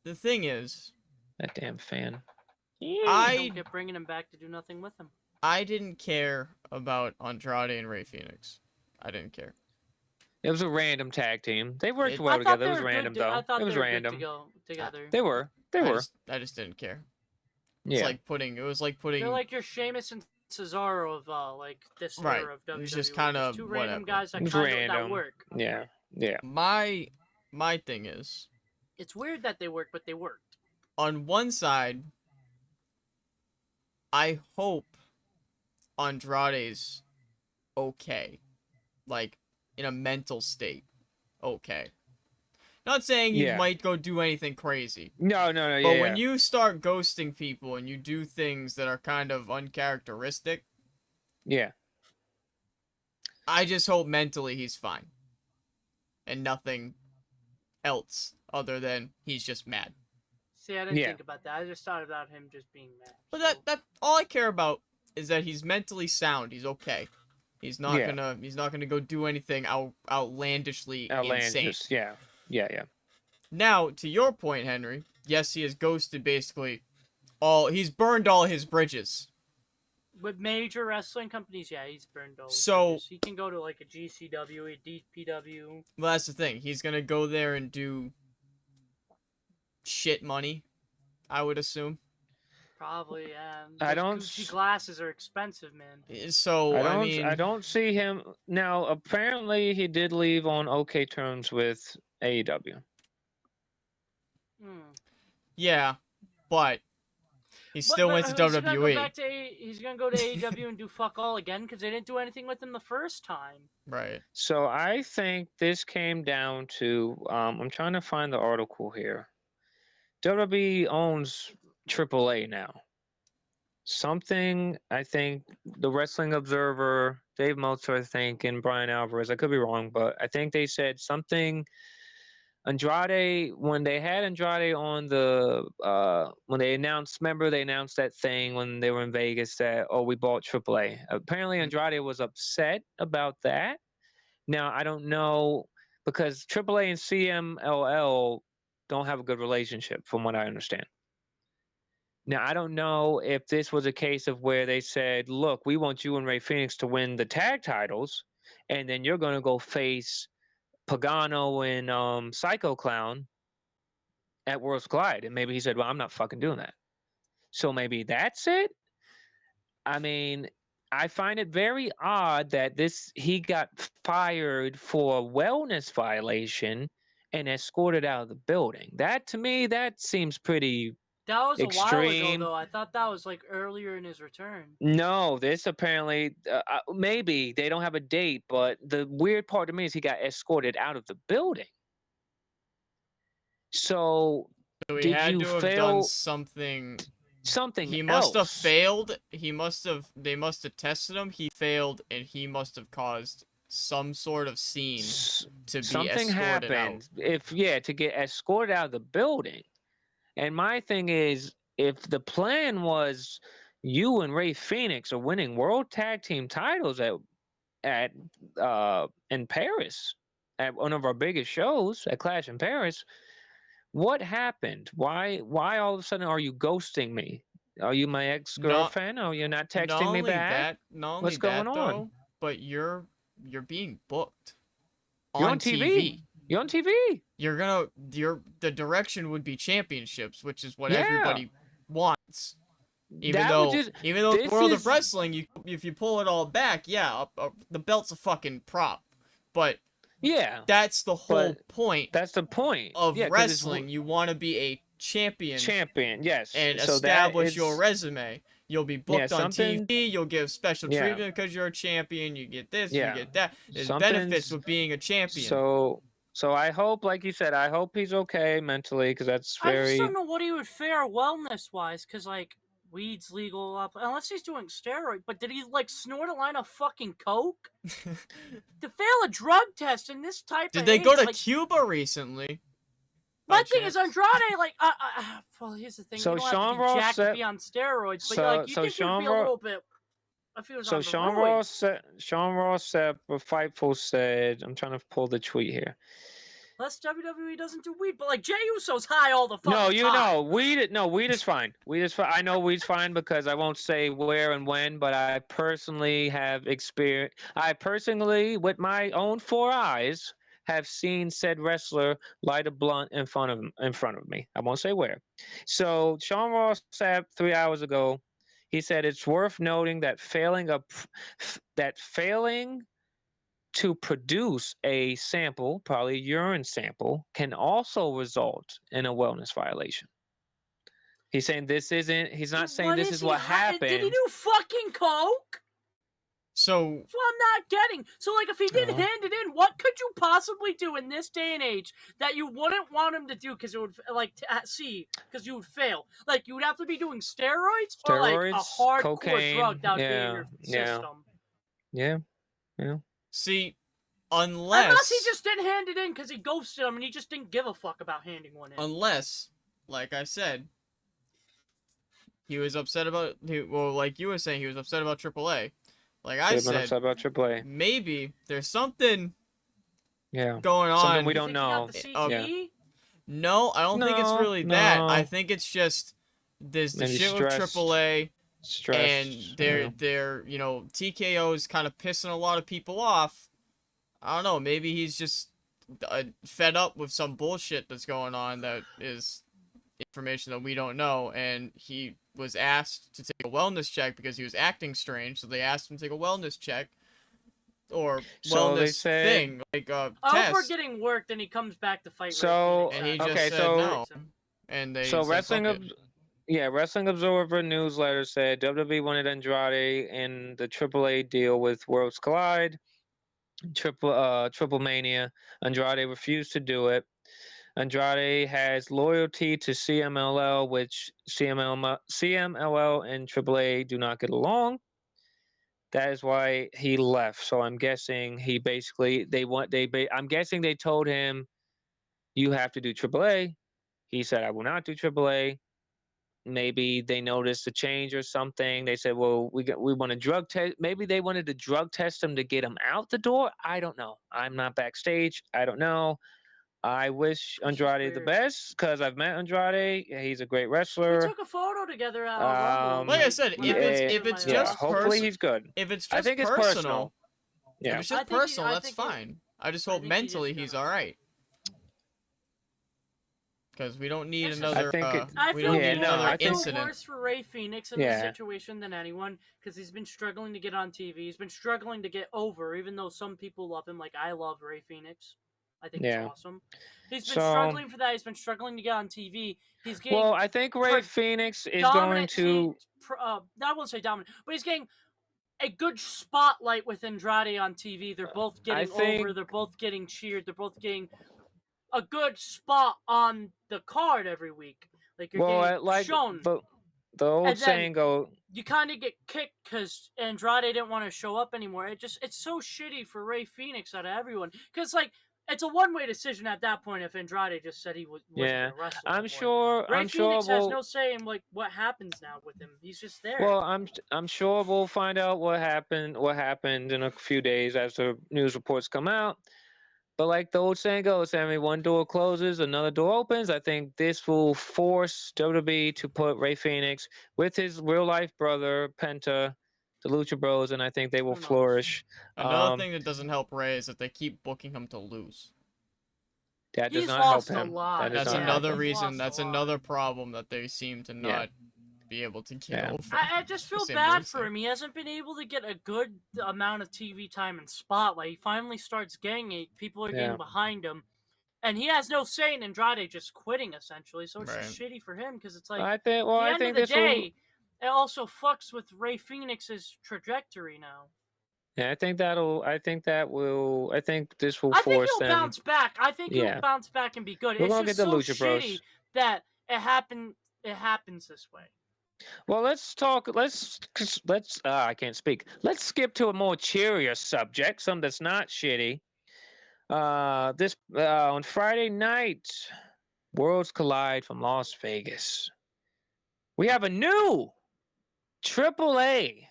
the thing is, that damn fan. I kept bringing him back to do nothing with him. I didn't care about Andrade and Ray Phoenix. I didn't care. It was a random tag team. They worked well together. It was random, though. I thought it was they were random. Good to go together. They were. I just didn't care. Yeah. It was like putting. They're like your Sheamus and Cesaro of like this era of WWE. It was just kind of two whatever. Random guys that that work. Yeah. My thing is, it's weird that they work, but they worked. On one side, I hope Andrade's okay, like in a mental state, okay. Not saying you might go do anything crazy. No. But when you start ghosting people and you do things that are kind of uncharacteristic, I just hope mentally he's fine, and nothing else other than he's just mad. See, I didn't think about that. I just thought about him just being mad. But that all I care about is that he's mentally sound. He's okay. He's not gonna go do anything outlandishly insane. Outlandish. Yeah. Now, to your point, Henry, yes, he has ghosted basically he's burned all his bridges. With major wrestling companies, yeah, he's burned all his So bridges. He can go to like a GCW, a DPW. Well, that's the thing. He's gonna go there and do shit money, I would assume. Probably, yeah. I Those don't. Gucci glasses are expensive, man. So I mean, I don't see him now. Apparently, he did leave on okay terms with AEW. yeah, but he still went to WWE. He's gonna go to AEW and do fuck all again because they didn't do anything with him the first time. Right. So I think this came down to. I'm trying to find the article here. WWE owns AAA now. Something I think the Wrestling Observer, Dave Meltzer, I think, and Brian Alvarez. I could be wrong, but I think they said something. Andrade, when they had Andrade on the when they announced, remember they announced that thing when they were in Vegas that we bought AAA. Apparently Andrade was upset about that. Now I don't know because AAA and CMLL don't have a good relationship from what I understand. Now I don't know if this was a case of where they said, "Look, we want you and Ray Phoenix to win the tag titles, and then you're going to go face Pagano and Psycho Clown at Worlds Collide." And maybe he said, "Well, I'm not fucking doing that." So maybe that's it. I mean, I find it very odd that he got fired for a wellness violation and escorted out of the building. That to me, that seems pretty That was extreme. a while ago, though. I thought that was like earlier in his return. No, this apparently maybe they don't have a date, but the weird part to me is he got escorted out of the building. So he had to have done something. He must have failed. They must have tested him. He failed, and he must have caused some sort of scene to be something escorted happened. out. To get escorted out of the building. And my thing is, if the plan was you and Ray Phoenix are winning World Tag Team titles at in Paris at one of our biggest shows at Clash in Paris, what happened? Why all of a sudden are you ghosting me? Are you my ex-girlfriend? Are you not texting me back? What's going on? But you're being booked You're on TV. You're on TV. The direction would be championships, which is what everybody wants. Even though in the world of wrestling, if you pull it all back, the belt's a fucking prop. But that's the whole point. That's the point of wrestling. You want to be a champion. Yes. And establish your resume. You'll be booked on TV. You'll give special treatment because you're a champion. You get this. You get that. There's benefits with being a champion. So I hope, like you said, I hope he's okay mentally because that's very. I just don't know what he would fare wellness wise because like weed's legal up unless he's doing steroid. But did he like snort a line of fucking coke to fail a drug test in this type? Did they go to Cuba recently? My thing is Andrade, like, well, here's the thing. So you don't Sean have to be Ross jacked said, to be on steroids, but like, you think he'd be a little bit. I feel so Sean Ross said, Fightful said, I'm trying to pull the tweet here. Unless WWE doesn't do weed, but like Jey Uso's high all the fucking time. Weed is fine. Weed is fine. I know weed's fine because I won't say where and when, but I personally have experience. I personally, with my own 4 eyes, have seen said wrestler light a blunt in front of me. I won't say where. So Sean Ross said 3 hours ago, he said it's worth noting that failing to produce a sample, probably a urine sample, can also result in a wellness violation. He's saying this isn't. He's not saying this is what happened. Did he do fucking coke? So that's what I'm not getting. So, like, if he didn't hand it in, what could you possibly do in this day and age that you wouldn't want him to do because it would, because you would fail? Like, you would have to be doing steroids or, like, a hardcore cocaine, drug that would be in your system. Yeah. See, unless he just didn't hand it in because he ghosted him and he just didn't give a fuck about handing one in. Unless, like I said, he was upset about, like you were saying, he was upset about AAA. like I They've been said, upset about AAA. maybe there's something Yeah. going Something we on. You don't think he got know. the Yeah. CTE? No, I don't think it's No, really that. I no. think it's just there's the Maybe shit with stressed. AAA, and Stressed. they're TKO is kind of pissing a lot of people off. I don't know. Maybe he's just fed up with some bullshit that's going on that is information that we don't know, and he was asked to take a wellness check because he was acting strange. So they asked him to take a wellness check or So they wellness said. thing, like a I hope we're test, getting worked and he comes back to fight Ray So Phoenix. and he Actually. just okay, said so no, and they so said fuck it. Wrestling Observer newsletter said WWE wanted Andrade in the AAA deal with Worlds Collide, Triple Mania. Andrade refused to do it. Andrade has loyalty to CMLL, which CMLL and AAA do not get along. That is why he left. So I'm guessing he basically I'm guessing they told him you have to do AAA. He said I will not do AAA. Maybe they noticed a change or something. They said, "Well, we want to drug test." Maybe they wanted to drug test him to get him out the door. I don't know. I'm not backstage. I don't know. I wish It's just Andrade the weird. best because I've met Andrade. He's a great We wrestler. took a photo together at a Rumble. Like I Like, said, when I went if to it's my Yeah, just hopefully he's good. if it's I just think it's personal, personal. Yeah. if it's just I think personal, that's fine. I just hope think he is mentally he's gonna- all right. Because we don't need This is- another. I think it- I We feel, don't Yeah, need no, another I think- incident. worse for Ray Phoenix in Yeah. this situation than anyone because he's been struggling to get on TV. He's been struggling to get over, even though some people love him. Like I love Ray Phoenix. I think Yeah. he's awesome. He's been So- struggling for that. He's been struggling to get on TV. He's getting Well, I think Ray pre- Phoenix is going dominant. to. I won't say dominant, but he's getting a good spotlight with Andrade on TV. They're both I getting think- over. They're both getting cheered. They're both getting a good spot on the card every week. Like you're getting shown. The old And then- saying go. You kind of get kicked because Andrade didn't want to show up anymore. It's so shitty for Ray Phoenix out of everyone because like it's a one-way decision at that point if Andrade just said he wasn't Yeah, going to wrestle. I'm anymore. sure. Ray I'm Phoenix sure. has We'll, no say in like what happens now with him. He's just there. Well, I'm sure we'll find out what happened. What happened in a few days as the news reports come out. But like the old saying goes, Sammy, one door closes, another door opens. I think this will force WWE to put Ray Phoenix with his real life brother Penta, the Lucha Bros, and I think they will Who knows? flourish. Another thing that doesn't help Ray is that they keep booking him to lose. That does He's not help lost a him. lot. That does That's not help another him. reason. He's That's lost a lot. another problem that they seem to not be able to get Yeah. over. I just feel Same bad reason. for him. He hasn't been able to get a good amount of TV time and spotlight. He finally starts getting it. People are Yeah. getting behind him. And he has no say in Andrade just quitting, essentially. So it's just Right. shitty for him because it's like, I think. Well, at the I end think of the this day, it also fucks with Ray Phoenix's trajectory now. will. Yeah, I think that'll. I think that will. I think this will I think force he'll them. bounce back. I think he'll Yeah. bounce back and be good. We're It's gonna just get the so Lucha Bros. shitty that it happens this way. Well, let's talk. Let's. I can't speak. Let's skip to a more cheerier subject, something that's not shitty. This on Friday night, Worlds Collide from Las Vegas. We have a new AAA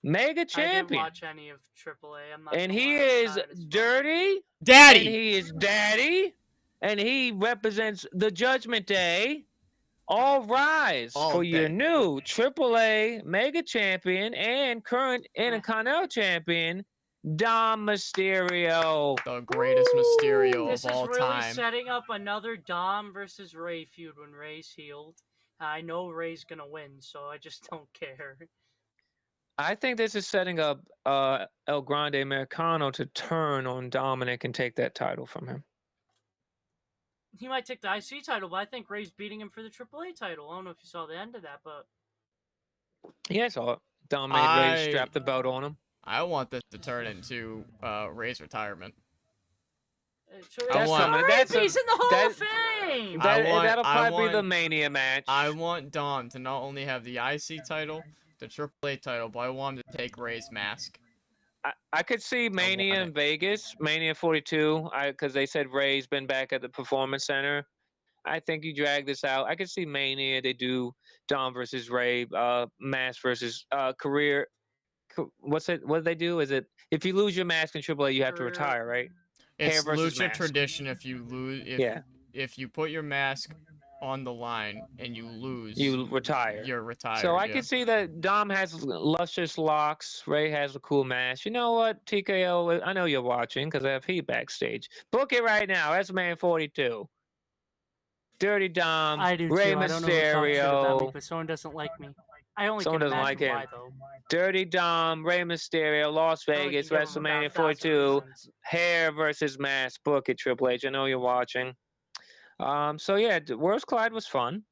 Mega I didn't Champion, watch any of AAA. I'm not. and gonna he lie, I'm is tired as fuck. dirty, and Daddy. he is daddy, and he represents the Judgment Day. All rise All for your day. new AAA Mega Champion and current Intercontinental Champion, Dom Mysterio. The greatest Mysterio This of all is really time. setting up another Dom versus Ray feud when Ray's healed. I know Ray's gonna win, so I just don't care. I think this is setting up El Grande Americano to turn on Dominic and take that title from him. He might take the IC title, but I think Ray's beating him for the AAA title. I don't know if you saw the end of that, but Yeah, I saw it. Dom made Ray strap the belt on him. I want this to turn into Ray's retirement. That's coming. He's in the Hall of Fame. That'll probably be the want- Mania match. I want Dom to not only have the IC title, the AAA title, but I want him to take Ray's mask. I could see Mania want in it. Vegas, Mania 42, because they said Ray's been back at the Performance Center. I think you drag this out. I could see Mania. They do Dom versus Ray, mask versus career what's it? What do they do? Is it if you lose your mask in AAA, you have to retire, right? Hair It's versus lucha mask. tradition if you lose if you put your mask on the line and you lose, you retire. You're retired. So I yeah. can see that Dom has luscious locks. Ray has a cool mask. You know what, TKO? I know you're watching because I have heat backstage. Book it right now. WrestleMania 42. Dirty Dom, I do Rey too. I don't know who talks shit about me, Mysterio. but someone doesn't like me. I only Someone can doesn't like imagine him. why, though. Dirty Dom, Rey Mysterio, Las I only Vegas, can give him about WrestleMania 1,000 42. reasons. Hair versus mask. Book it, Triple H. I know you're watching. So yeah, Worlds Collide was fun.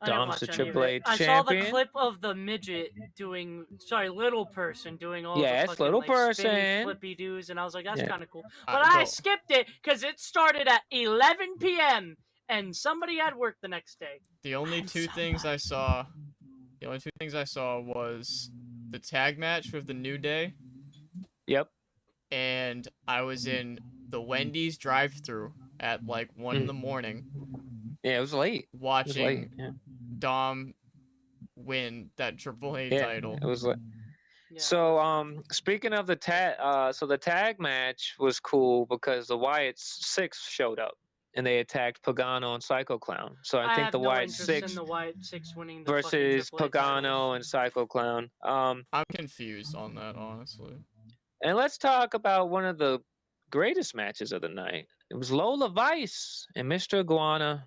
I didn't Dom's the watch any of Triple it. H I saw the champion. clip of the midget little person doing all the Yes, fucking little spinny person. flippy doos, and I was like, that's Yeah. kind of cool. But I skipped it because it started at 11 p.m. and somebody had work the next day. The only two things I saw was the tag match with the New Day. Yep. And I was in the Wendy's drive-thru at like 1 in the morning. Yeah, it was late. Watching Dom win that AAA title. It was late. Yeah, So, speaking of the tag, so the tag match was cool because the Wyatt Six showed up and they attacked Pagano and Psycho Clown. So I think have the no Wyatt interest Six in the Wyatt Six winning the versus fucking AAA titles. Pagano and Psycho Clown. I'm confused on that, honestly. And let's talk about one of the greatest matches of the night. It was Lola Vice and Mr. Iguana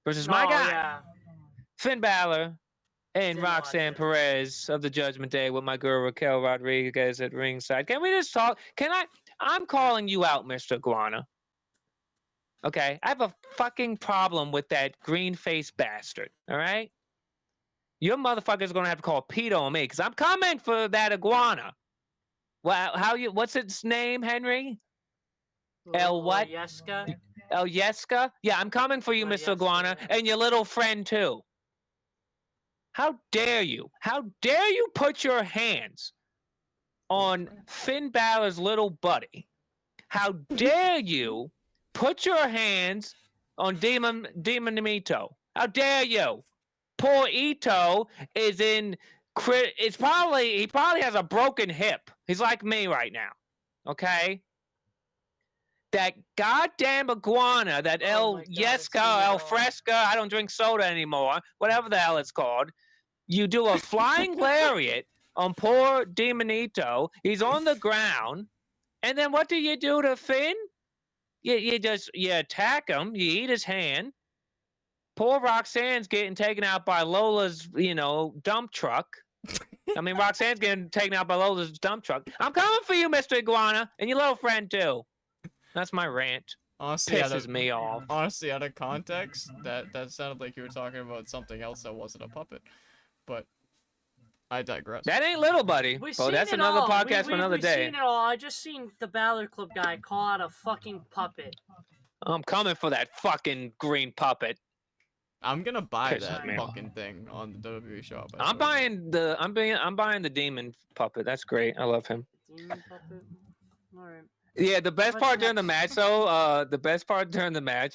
versus my guy, Finn Balor, and Didn't watch Roxanne it. Perez of the Judgment Day with my girl Raquel Rodriguez at ringside. Can we just talk? I'm calling you out, Mr. Iguana. Okay? I have a fucking problem with that green-faced bastard. All right? Your motherfucker's gonna have to call Pete on me because I'm coming for that iguana. Well, what's its name, Henry? El what? Yeska. El Yeska? Yeah, I'm coming for you, Mr. Iguana, and your little friend too. How dare you? How dare you put your hands on Finn Balor's little buddy? How dare you put your hands on Demon Ito? How dare you? Poor Ito is in. He probably has a broken hip. He's like me right now. Okay. That goddamn iguana, that El Yeska, El Fresca, I don't drink soda anymore, whatever the hell it's called. You do a flying lariat on poor Demonito. He's on the ground. And then what do you do to Finn? You attack him. You eat his hand. Poor Roxanne's getting taken out by Lola's, dump truck. I mean, Roxanne's getting taken out by Lola's dump truck. I'm coming for you, Mr. Iguana, and your little friend, too. That's my rant. Honestly, pisses me off. Honestly, out of context, that sounded like you were talking about something else that wasn't a puppet. But I digress. That ain't Little Buddy. That's another podcast for another day. We've seen it all. I just seen the Balor Club guy call out a fucking puppet. I'm coming for that fucking green puppet. I'm gonna buy that fucking thing on the WWE shop. I'm buying the demon puppet. That's great. I love him. Demon puppet. All right. Yeah, the best part during the match, though.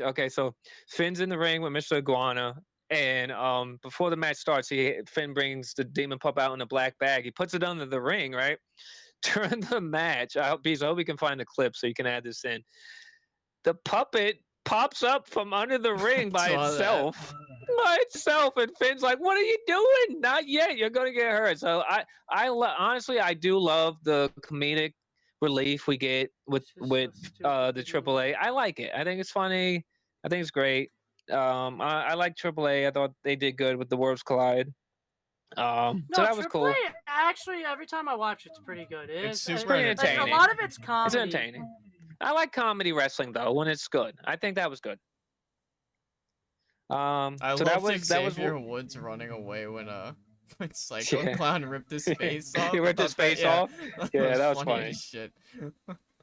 Okay, so Finn's in the ring with Mr. Iguana, and before the match starts, Finn brings the demon pup out in a black bag. He puts it under the ring, right? During the match, I hope we can find the clip so you can add this in. The puppet pops up from under the ring by itself. And Finn's like, "What are you doing? Not yet. You're gonna get hurt." So honestly, I do love the comedic relief we get with the AAA. I like it. I think it's funny. I think it's great. I like AAA. I thought they did good with the Worlds Collide. So that was cool. Actually, every time I watch, it's pretty good. It's super entertaining. A lot of it's comedy. It's entertaining. I like comedy wrestling though when it's good. I think that was good. I love Xavier Woods running away when Psycho Clown ripped his face off. He ripped his face off. Yeah, that was funny. As shit.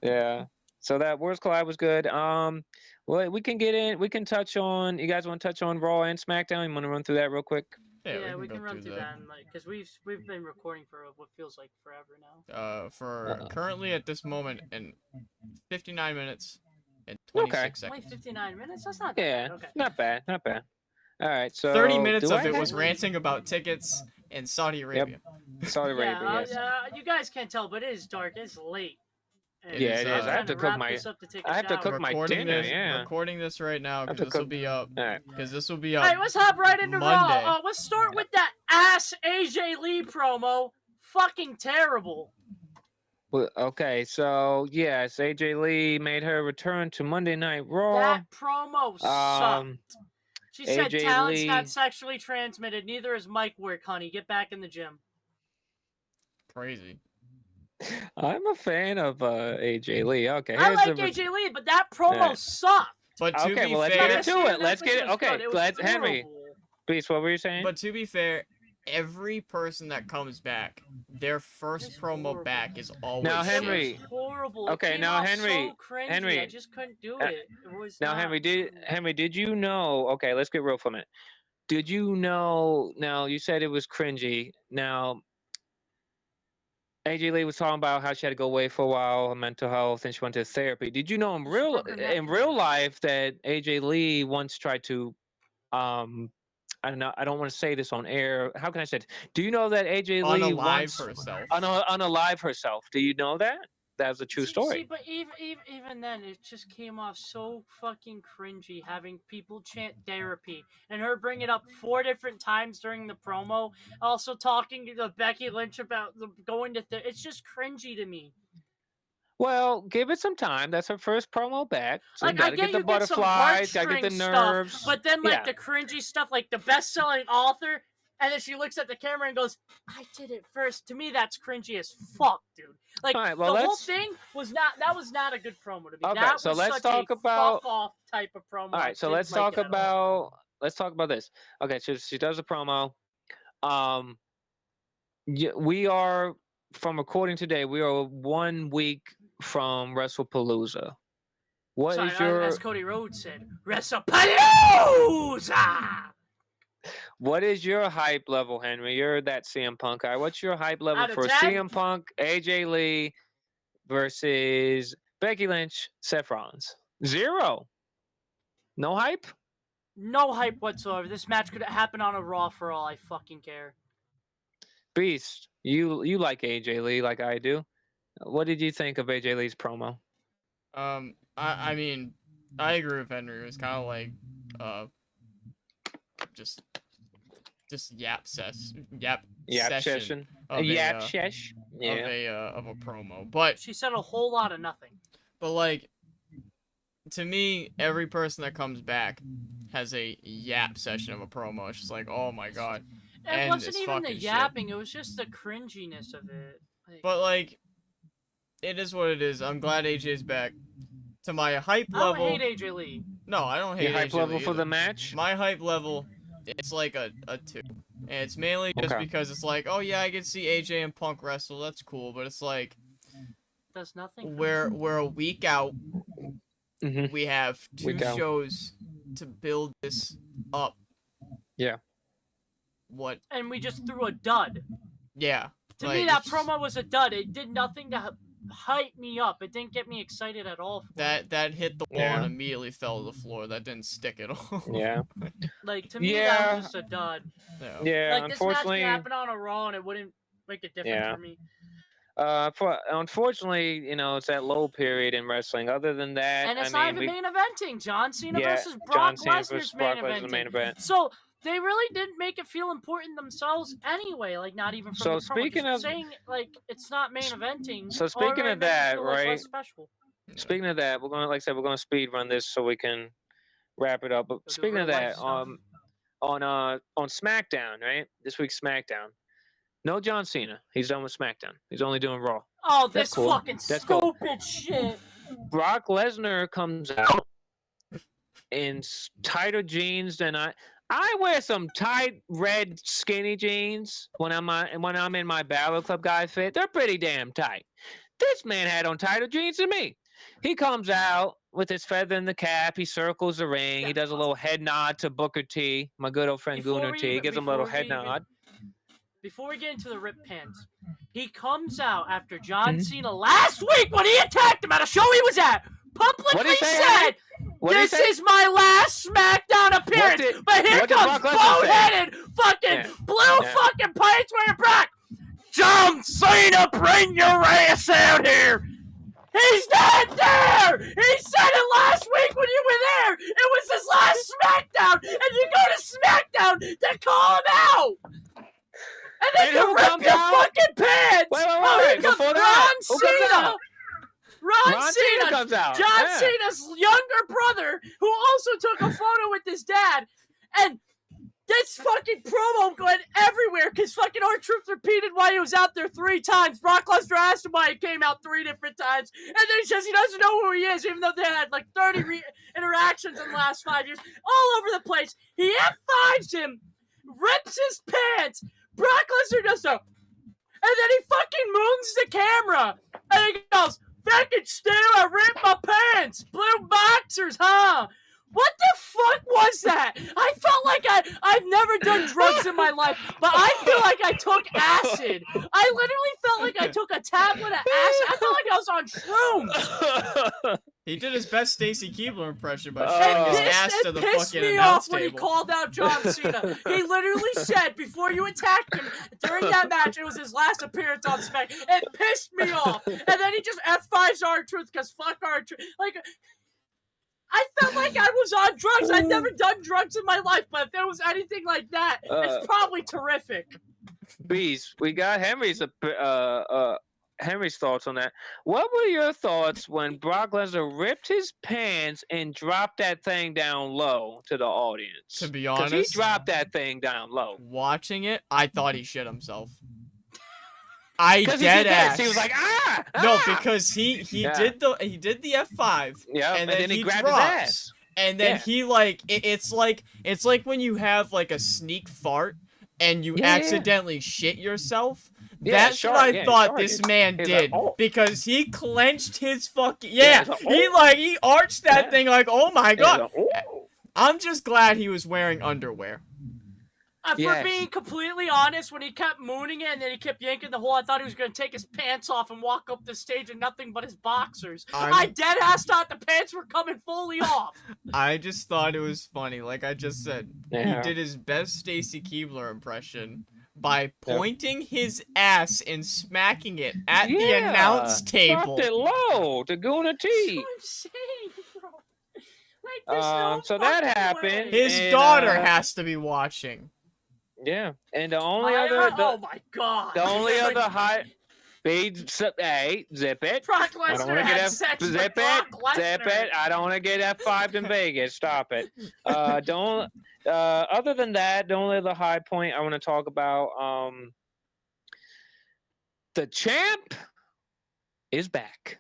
Yeah. So that Worlds Collide was good. Well, we can get in. We can touch on. You guys want to touch on Raw and SmackDown? You want to run through that real quick? Yeah, we can run through that, because we've been recording for what feels like forever now. For currently at this moment in 59 minutes and 26 seconds. Only 59 minutes. That's not bad. Okay. Not bad. All right, so 30 minutes of it was ranting about tickets in Saudi Arabia. Saudi Arabia. Yes. You guys can't tell, but it is dark. It's late. Yeah, it is. I have to cook my. I have to cook my dinner. Yeah. Recording this right now because this will be up. Because this will be up. All right, let's hop right into Monday. Raw. Let's start with that ass AJ Lee promo. Fucking terrible. Well, okay, so yes, AJ Lee made her return to Monday Night Raw. That promo sucked. She said AJ talent's Lee... not sexually transmitted. Neither is mic work, honey. Get back in the gym. Crazy. I'm a fan of AJ Lee. Okay, I like AJ Lee, but that promo sucked. But to be fair, let's get into it. Let's get it. Okay, let's Henry. Beast, what were you saying? But to be fair, every person that comes back, their first promo back is always now Henry. It was horrible. Okay, now Henry. So cringy. Henry. I just couldn't do it. It was now not... Henry. Did you know? Okay, let's get real for a minute. Did you know? Now you said it was cringy. Now. AJ Lee was talking about how she had to go away for a while, mental health, and she went to therapy. Did you know in real life that AJ Lee once tried to, I don't know, I don't want to say this on air. How can I say it? Do you know that AJ Lee once unalive herself? Do you know that? That was a true story. See, but even then, it just came off so fucking cringy having people chant therapy and her bring it up 4 different times during the promo. Also talking to Becky Lynch about going to it's just cringy to me. Well, give it some time. That's her first promo back. So like, you gotta get the butterflies, gotta get the nerves. Stuff, but then like the cringy stuff, like the best-selling author. And then she looks at the camera and goes, I did it first. To me, that's cringy as fuck, dude. Like, the whole thing was not a good promo to me. Okay, that so was let's such talk a about fuck-off type of promo. All right, so let's talk about this. Okay, so she does a promo. We are, from recording today, we are 1 week from WrestlePalooza. As Cody Rhodes said, WrestlePalooza! What is your hype level, Henry? You're that CM Punk guy. What's your hype level for CM Punk, AJ Lee versus Becky Lynch, Seth Rollins? 0. No hype? No hype whatsoever. This match could happen on a Raw for all I fucking care. Beast, you like AJ Lee like I do. What did you think of AJ Lee's promo? I mean, I agree with Henry. It was kind of like, just yap session of a promo. But she said a whole lot of nothing. But like, to me, every person that comes back has a yap session of a promo. It's just like, oh my god. It wasn't even the yapping, it was just the cringiness of it. But like, it is what it is. I'm glad AJ's back. To my hype level. I don't hate AJ Lee. No, I don't hate AJ Lee. Your hype level for the match? My hype level, it's like a 2. And it's mainly just because it's like, oh yeah, I can see AJ and Punk wrestle. That's cool. But it's like, does nothing. We're a week out. Mm-hmm. We have 2 shows to build this up. Yeah. What? And we just threw a dud. Yeah. To me, that promo was a dud. It did nothing to hype me up. It didn't get me excited at all. That hit the wall and immediately fell to the floor. That didn't stick at all. Yeah. Like, to me, that was just a dud. Yeah, like, unfortunately. This match could happen on a Raw and it wouldn't make a difference for me. Unfortunately, you know, it's that low period in wrestling. Other than that, and it's not even main eventing. John Cena versus Brock Lesnar's main event. So they really didn't make it feel important themselves anyway. Like, not even from the promo. Saying like it's not main eventing. So speaking of that, right? Speaking of that, we're gonna speed run this so we can wrap it up. But speaking of that, on SmackDown, right? This week's SmackDown. No John Cena. He's done with SmackDown. He's only doing Raw. Oh, this fucking stupid shit. Brock Lesnar comes out in tighter jeans than I wear some tight red skinny jeans when I'm in my Battle Club guy fit. They're pretty damn tight. This man had on tighter jeans than me. He comes out with his feather in the cap. He circles the ring. He does a little head nod to Booker T, my good old friend Gunnar T. He gives him a little head nod. Before we get into the rip pants, he comes out after John Cena last week when he attacked him at a show he was at, publicly said, this is my last SmackDown appearance. But here comes boneheaded fucking blue fucking pants wearing Brock. John Cena, bring your ass out here! He's not there! He said it last week when you were there! It was his last SmackDown! And you go to SmackDown to call him out! And then you rip your fucking pants! Wait. Before that, Ron Cena! Ron Cena comes out. John Cena's younger brother, who also took a photo with his dad, and this fucking promo went everywhere because fucking R-Truth repeated why he was out there 3 times. Brock Lesnar asked him why he came out 3 different times, and then he says he doesn't know who he is, even though they had like 30 interactions in the last 5 years, all over the place. He F5s him, rips his pants. Brock Lesnar does so, and then he fucking moons the camera, and he goes, "Fucking Stu, I ripped my pants. Blue boxers, huh?" What the fuck was that? I felt like I've never done drugs in my life, but I feel like I took acid. I literally felt like I took a tablet of acid. I felt like I was on shrooms. He did his best Stacy Keibler impression by showing his ass to the fucking announce table. It pissed me off when he called out John Cena. He literally said before you attacked him during that match, it was his last appearance on Smack. It pissed me off. And then he just F5s R-Truth because fuck R-Truth. Like, I felt like I was on drugs. I've never done drugs in my life, but if there was anything like that, it's probably terrific. Beast, we got Henry's thoughts on that. What were your thoughts when Brock Lesnar ripped his pants and dropped that thing down low to the audience? To be honest, he dropped that thing down low. Watching it, I thought he shit himself. I dead ass. He was like, ah! No, because he did the F5. Yeah, and then he grabbed drops, his ass. And then he like it's like when you have like a sneak fart and you accidentally shit yourself. That's what I thought this man did, because he clenched his fucking he arched that thing like, oh my god. I'm just glad he was wearing underwear. For being completely honest, when he kept mooning it and then he kept yanking the hole, I thought he was going to take his pants off and walk up the stage in nothing but his boxers. I dead-ass thought the pants were coming fully off. I just thought it was funny. Like I just said, he did his best Stacy Keibler impression by pointing his ass and smacking it at the announce table. Dropped it low to Guna T. That's what I'm saying, bro. Like, so that happened. His daughter has to be watching. Yeah, and the only other... oh my god. The only other high... Hey, zip it. Brock Lesnar had sex with Brock Lesnar. Zip it. I don't want to get F5'd in Vegas. Stop it. Other than that, the only other high point I want to talk about, the champ is back.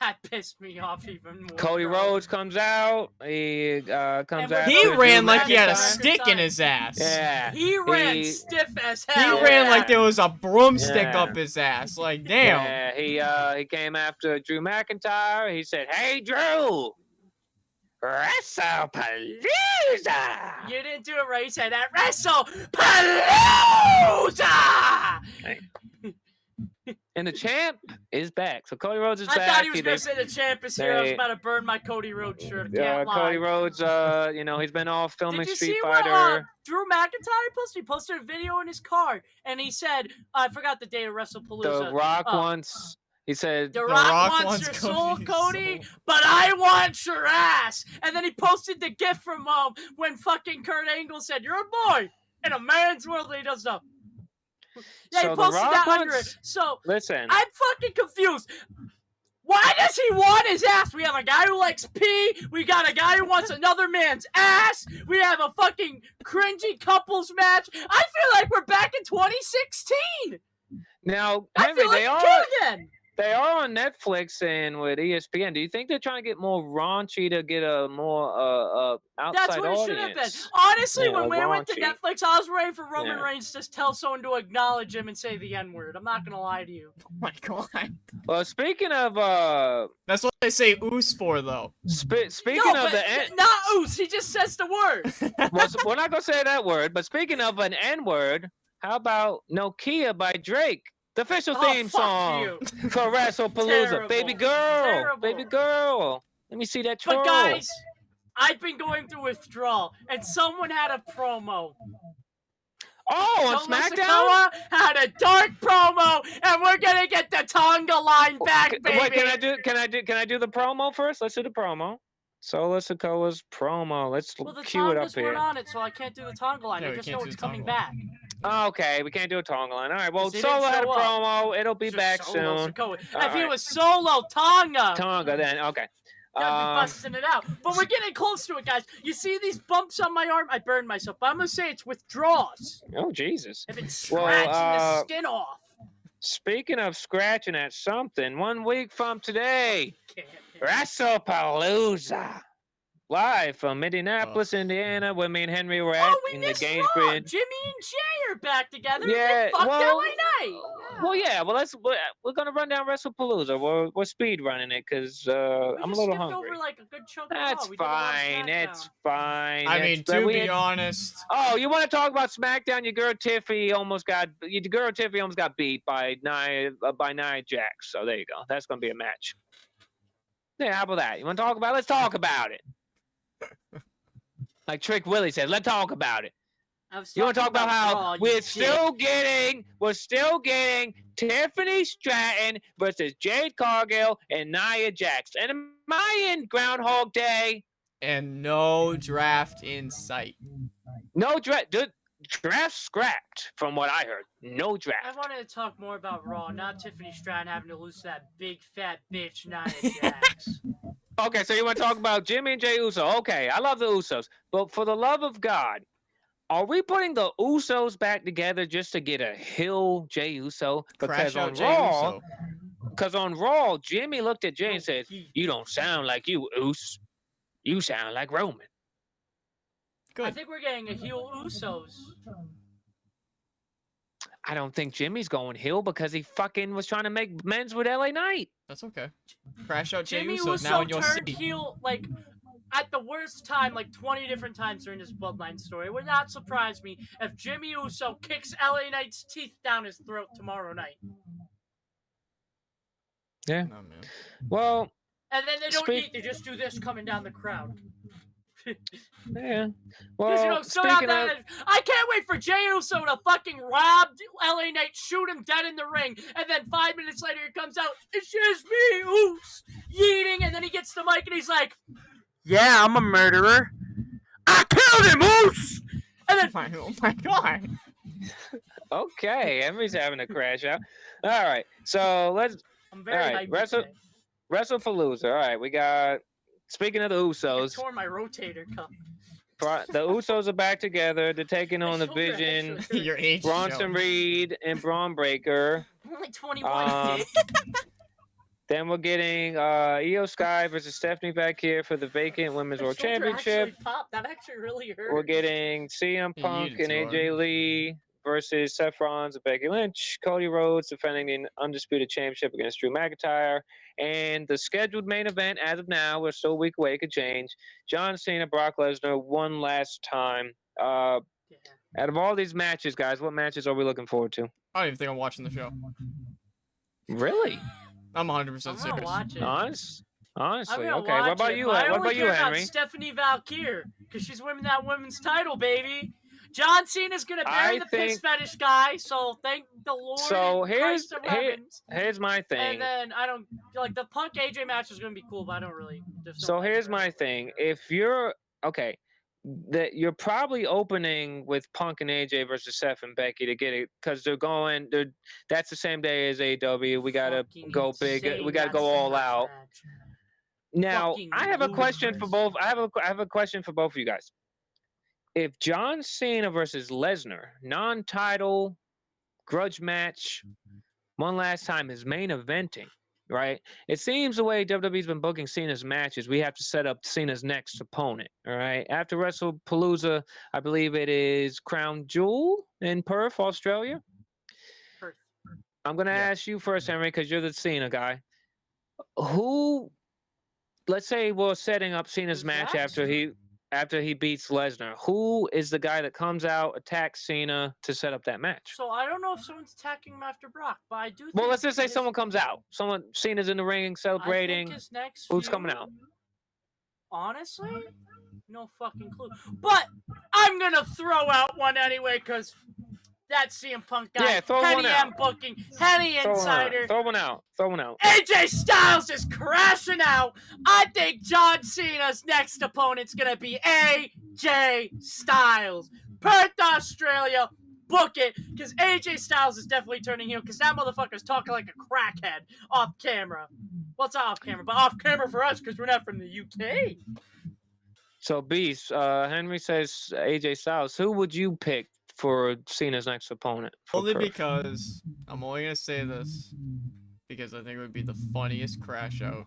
That pissed me off even more. Cody Rhodes comes out. He comes out. He ran like he had a stick in his ass. Yeah. He ran stiff as hell. He ran like there was a broomstick up his ass. Like, damn. Yeah, he came after Drew McIntyre. He said, "Hey, Drew, WrestlePalooza." You didn't do it right. You said that WrestlePalooza. And the champ is back. So Cody Rhodes is back. I thought he was going to say the champ is here. I was about to burn my Cody Rhodes shirt. Can't lie. Cody Rhodes, he's been off filming Street Fighter. Did you see what Drew McIntyre posted? He posted a video in his car, and he said, I forgot the day of WrestlePalooza. The Rock wants... He said, The Rock wants your soul, Cody, but I want your ass. And then he posted the gif from when fucking Kurt Angle said, "You're a boy in a man's world," and he does stuff. Yeah, so he posted that under it. So, listen. I'm fucking confused. Why does he want his ass? We have a guy who likes pee. We got a guy who wants another man's ass. We have a fucking cringy couples match. I feel like we're back in 2016. Now, I Henry, feel like again. They are on Netflix and with ESPN. Do you think they're trying to get more raunchy to get a more outside That's what audience? it should have been. Honestly, when we went to Netflix, I was ready for Roman Reigns to tell someone to acknowledge him and say the N-word. I'm not going to lie to you. Oh my god. Well, speaking of... That's what they say oos for, though. Speaking of the... Not oos, he just says the word. Well, we're not going to say that word, but speaking of an N-word, how about Nokia by Drake? The official theme song for WrestlePalooza. Baby girl. Baby girl. Let me see that troll. But guys, I've been going through withdrawal, and someone had a promo. Oh, on Solo SmackDown? Sikoa had a dark promo, and we're gonna get the Tonga line back, baby. Wait, can I do the promo first? Let's do the promo. Solo Sikoa's promo. Let's Well, the cue it up Tongas weren't here. on it, so I can't do the Tonga line. Yeah, I we just can't know do it's the coming Tonga line. back. Okay, we can't do a Tonga line. All right, well, They Solo didn't had a show up. promo. It'll be Just back Solo soon. Sikoa. All If he right. was Solo Tonga, Tonga then. Okay. I'd be busting it out. But we're getting close to it, guys. You see these bumps on my arm? I burned myself. But I'm gonna say it's withdrawals. Oh, Jesus. I've been scratching the skin off. Speaking of scratching at something, 1 week from today, Can't. WrestlePalooza. Live from Indianapolis, Indiana, where me and Henry were at Oh, we in the missed Raw. Gainsbridge. Jimmy and Jay are back together. Yeah, And they fucked well, LA Knight. Well, yeah. Well, we're gonna run down WrestlePalooza. We're speed running it because We I'm a just little skipped hungry. over like a good chunk of That's Raw. We did a lot of fine. SmackDown. It's fine. I mean, to be honest. Oh, you want to talk about SmackDown? Your girl Tiffy almost got beat by Nia Jax. So there you go. That's gonna be a match. Yeah, how about that? You want to talk about it? Let's talk about it. Like Trick Willie says, let's talk about it. You want to talk about how Raw, we're still getting Tiffany Stratton versus Jade Cargill and Nia Jax. And am I in Groundhog Day? And no draft in sight. No draft. Draft scrapped, from what I heard. No draft. I wanted to talk more about Raw, not Tiffany Stratton having to lose to that big fat bitch Nia Jax. Okay, so you want to talk about Jimmy and Jey Uso. Okay, I love the Usos. But for the love of God, are we putting the Usos back together just to get a heel Jey Uso? Because on Raw, Jimmy looked at Jey and said, "You don't sound like you, Us. You sound like Roman." Good. I think we're getting a heel Usos. I don't think Jimmy's going heel because he fucking was trying to make men's with LA Knight. That's okay. Crash out Jey Jimmy Uso Uso now in your turned city. heel like at the worst time, like 20 different times during this Bloodline story. It would not surprise me if Jimmy Uso kicks LA Knight's teeth down his throat tomorrow night. Yeah. Oh, man. Well. And then they don't eat; they just do this coming down the crowd. Yeah. Well, I can't wait for Jey Uso to fucking rob LA Knight, shoot him dead in the ring, and then 5 minutes later he comes out, it's just me, Oos, yeeting, and then he gets the mic and he's like, yeah, I'm a murderer. I killed him, Oos! And then, oh my God. Okay, Henry's having a crash out. All right, so let's. I'm very hyped. WrestlePalooza. All right, we got. Speaking of the Usos, I tore my rotator cuff. The Usos are back together. They're taking on the Vision, Your age Bronson Reed, and Braun Breaker. I'm only 21, dick. Then we're getting Io Sky versus Stephanie back here for the vacant Women's World Championship. That actually really hurt. We're getting CM Punk and AJ Lee versus Seth Rollins and Becky Lynch. Cody Rhodes defending the Undisputed Championship against Drew McIntyre. And the scheduled main event, as of now, we're still a week away, could change. John Cena, Brock Lesnar, one last time. Out of all these matches, guys, what matches are we looking forward to? I don't even think I'm watching the show. Really? I'm 100% serious. Watch it. Honestly, okay. What about you? What about you, Henry? Stephanie Valkyrie, because she's winning that women's title, baby. John Cena's gonna bury the piss fetish guy, so thank the Lord. So here's my thing. And then I don't like the Punk AJ match is gonna be cool, but I don't really. So here's my thing. If you're okay, that you're probably opening with Punk and AJ versus Seth and Becky to get it because that's the same day as AEW. We gotta go big. We gotta go all out. Now I have a question for both. I have a question for both of you guys. If John Cena versus Lesnar, non-title grudge match, one last time is main eventing, right? It seems the way WWE's been booking Cena's matches, we have to set up Cena's next opponent, all right? After WrestlePalooza, I believe it is Crown Jewel in Perth, Australia. Perth. I'm going to ask you first, Henry, because you're the Cena guy. Let's say we're setting up Cena's match after he beats Lesnar. Who is the guy that comes out, attacks Cena to set up that match? So I don't know if someone's attacking him after Brock, but I do think... Well, let's just say someone comes out. Cena's in the ring celebrating. I think his next Who's coming out? Honestly, no fucking clue. But I'm going to throw out one anyway, because That CM Punk guy. Yeah, throw Henny one out. M Booking. Henny Insider. Throw one out. AJ Styles is crashing out. I think John Cena's next opponent's going to be AJ Styles. Perth, Australia. Book it, because AJ Styles is definitely turning heel, because that motherfucker's talking like a crackhead off camera. Well, it's not off camera, but off camera for us, because we're not from the UK. So, Beast, Henry says AJ Styles. Who would you pick for Cena's next opponent? Only because, I'm only going to say this, because I think it would be the funniest crash out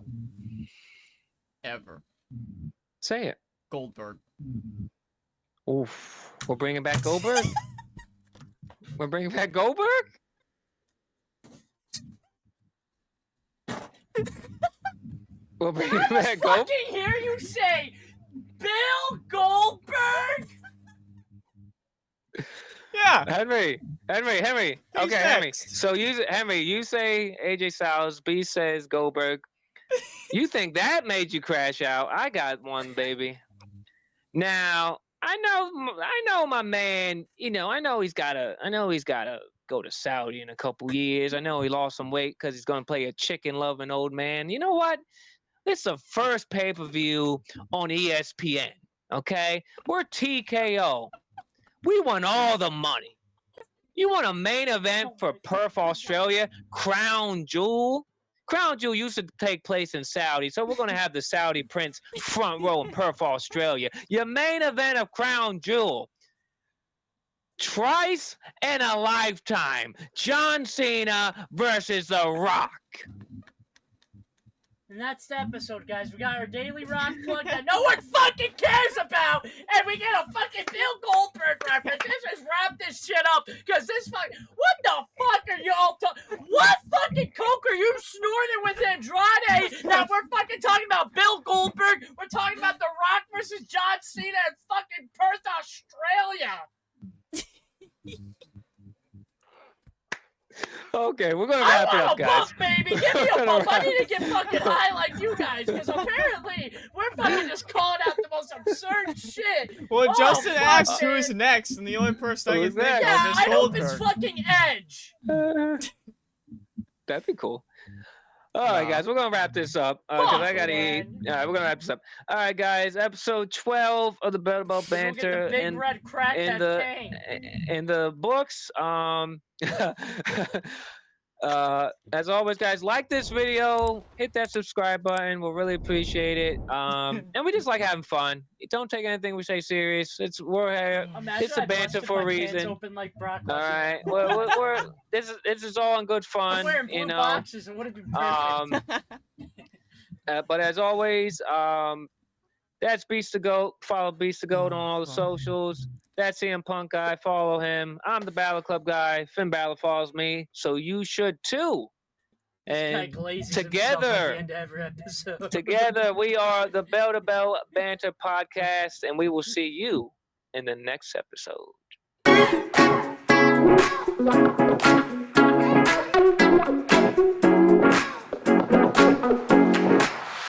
ever. Say it. Goldberg. Oof. We're bringing back Goldberg? We're bringing back Goldberg? We're bringing back Goldberg? I fucking hear you say Bill Goldberg? Yeah. Henry. He's Okay, Henry. next. So you say AJ Styles, B says Goldberg. You think that made you crash out? I got one, baby. Now, I know my man, I know he's gotta go to Saudi in a couple years. I know he lost some weight because he's gonna play a chicken-loving old man. You know what? It's the first pay-per-view on ESPN. Okay? We're TKO. We want all the money. You want a main event for Perth, Australia? Crown Jewel? Crown Jewel used to take place in Saudi, so we're going to have the Saudi Prince front row in Perth, Australia. Your main event of Crown Jewel. Twice in a lifetime. John Cena versus The Rock. And that's the episode, guys. We got our Daily Rock plug that no one fucking cares about, and we get a fucking Bill Goldberg reference. Let's just wrap this shit up, because this what the fuck are y'all talking? What fucking coke are you snorting with Andrade that we're fucking talking about Bill Goldberg? We're talking about The Rock versus John Cena in fucking Perth, Australia. Okay, we're gonna wrap it up, guys. I want a bump, baby. Give me a bump. I need to get fucking high like you guys, because apparently we're fucking just calling out the most absurd shit. Well, Justin asked man. who's next, and the only person I can Who's think next? of Yeah, is I hope it's Goldberg. fucking Edge. That'd be cool. All right, guys, we're gonna wrap this up because I gotta eat. All right, we're gonna wrap this up. All right, guys, episode 12 of the Better About Banter Big red crack in the books. As always, guys, like this video, hit that subscribe button. We'll really appreciate it. And we just like having fun. Don't take anything we say serious. It's a banter for a reason. Open like Brock All right, we're this is all in good fun. I'm wearing blue boxes. It would have been perfect. But as always, that's Beast the Goat. Follow Beast the Goat on all the socials. That's CM Punk guy. Follow him. I'm the Battle Club guy. Finn Balor follows me, so you should too. And together, we are the Bell to Bell Banter Podcast, and we will see you in the next episode.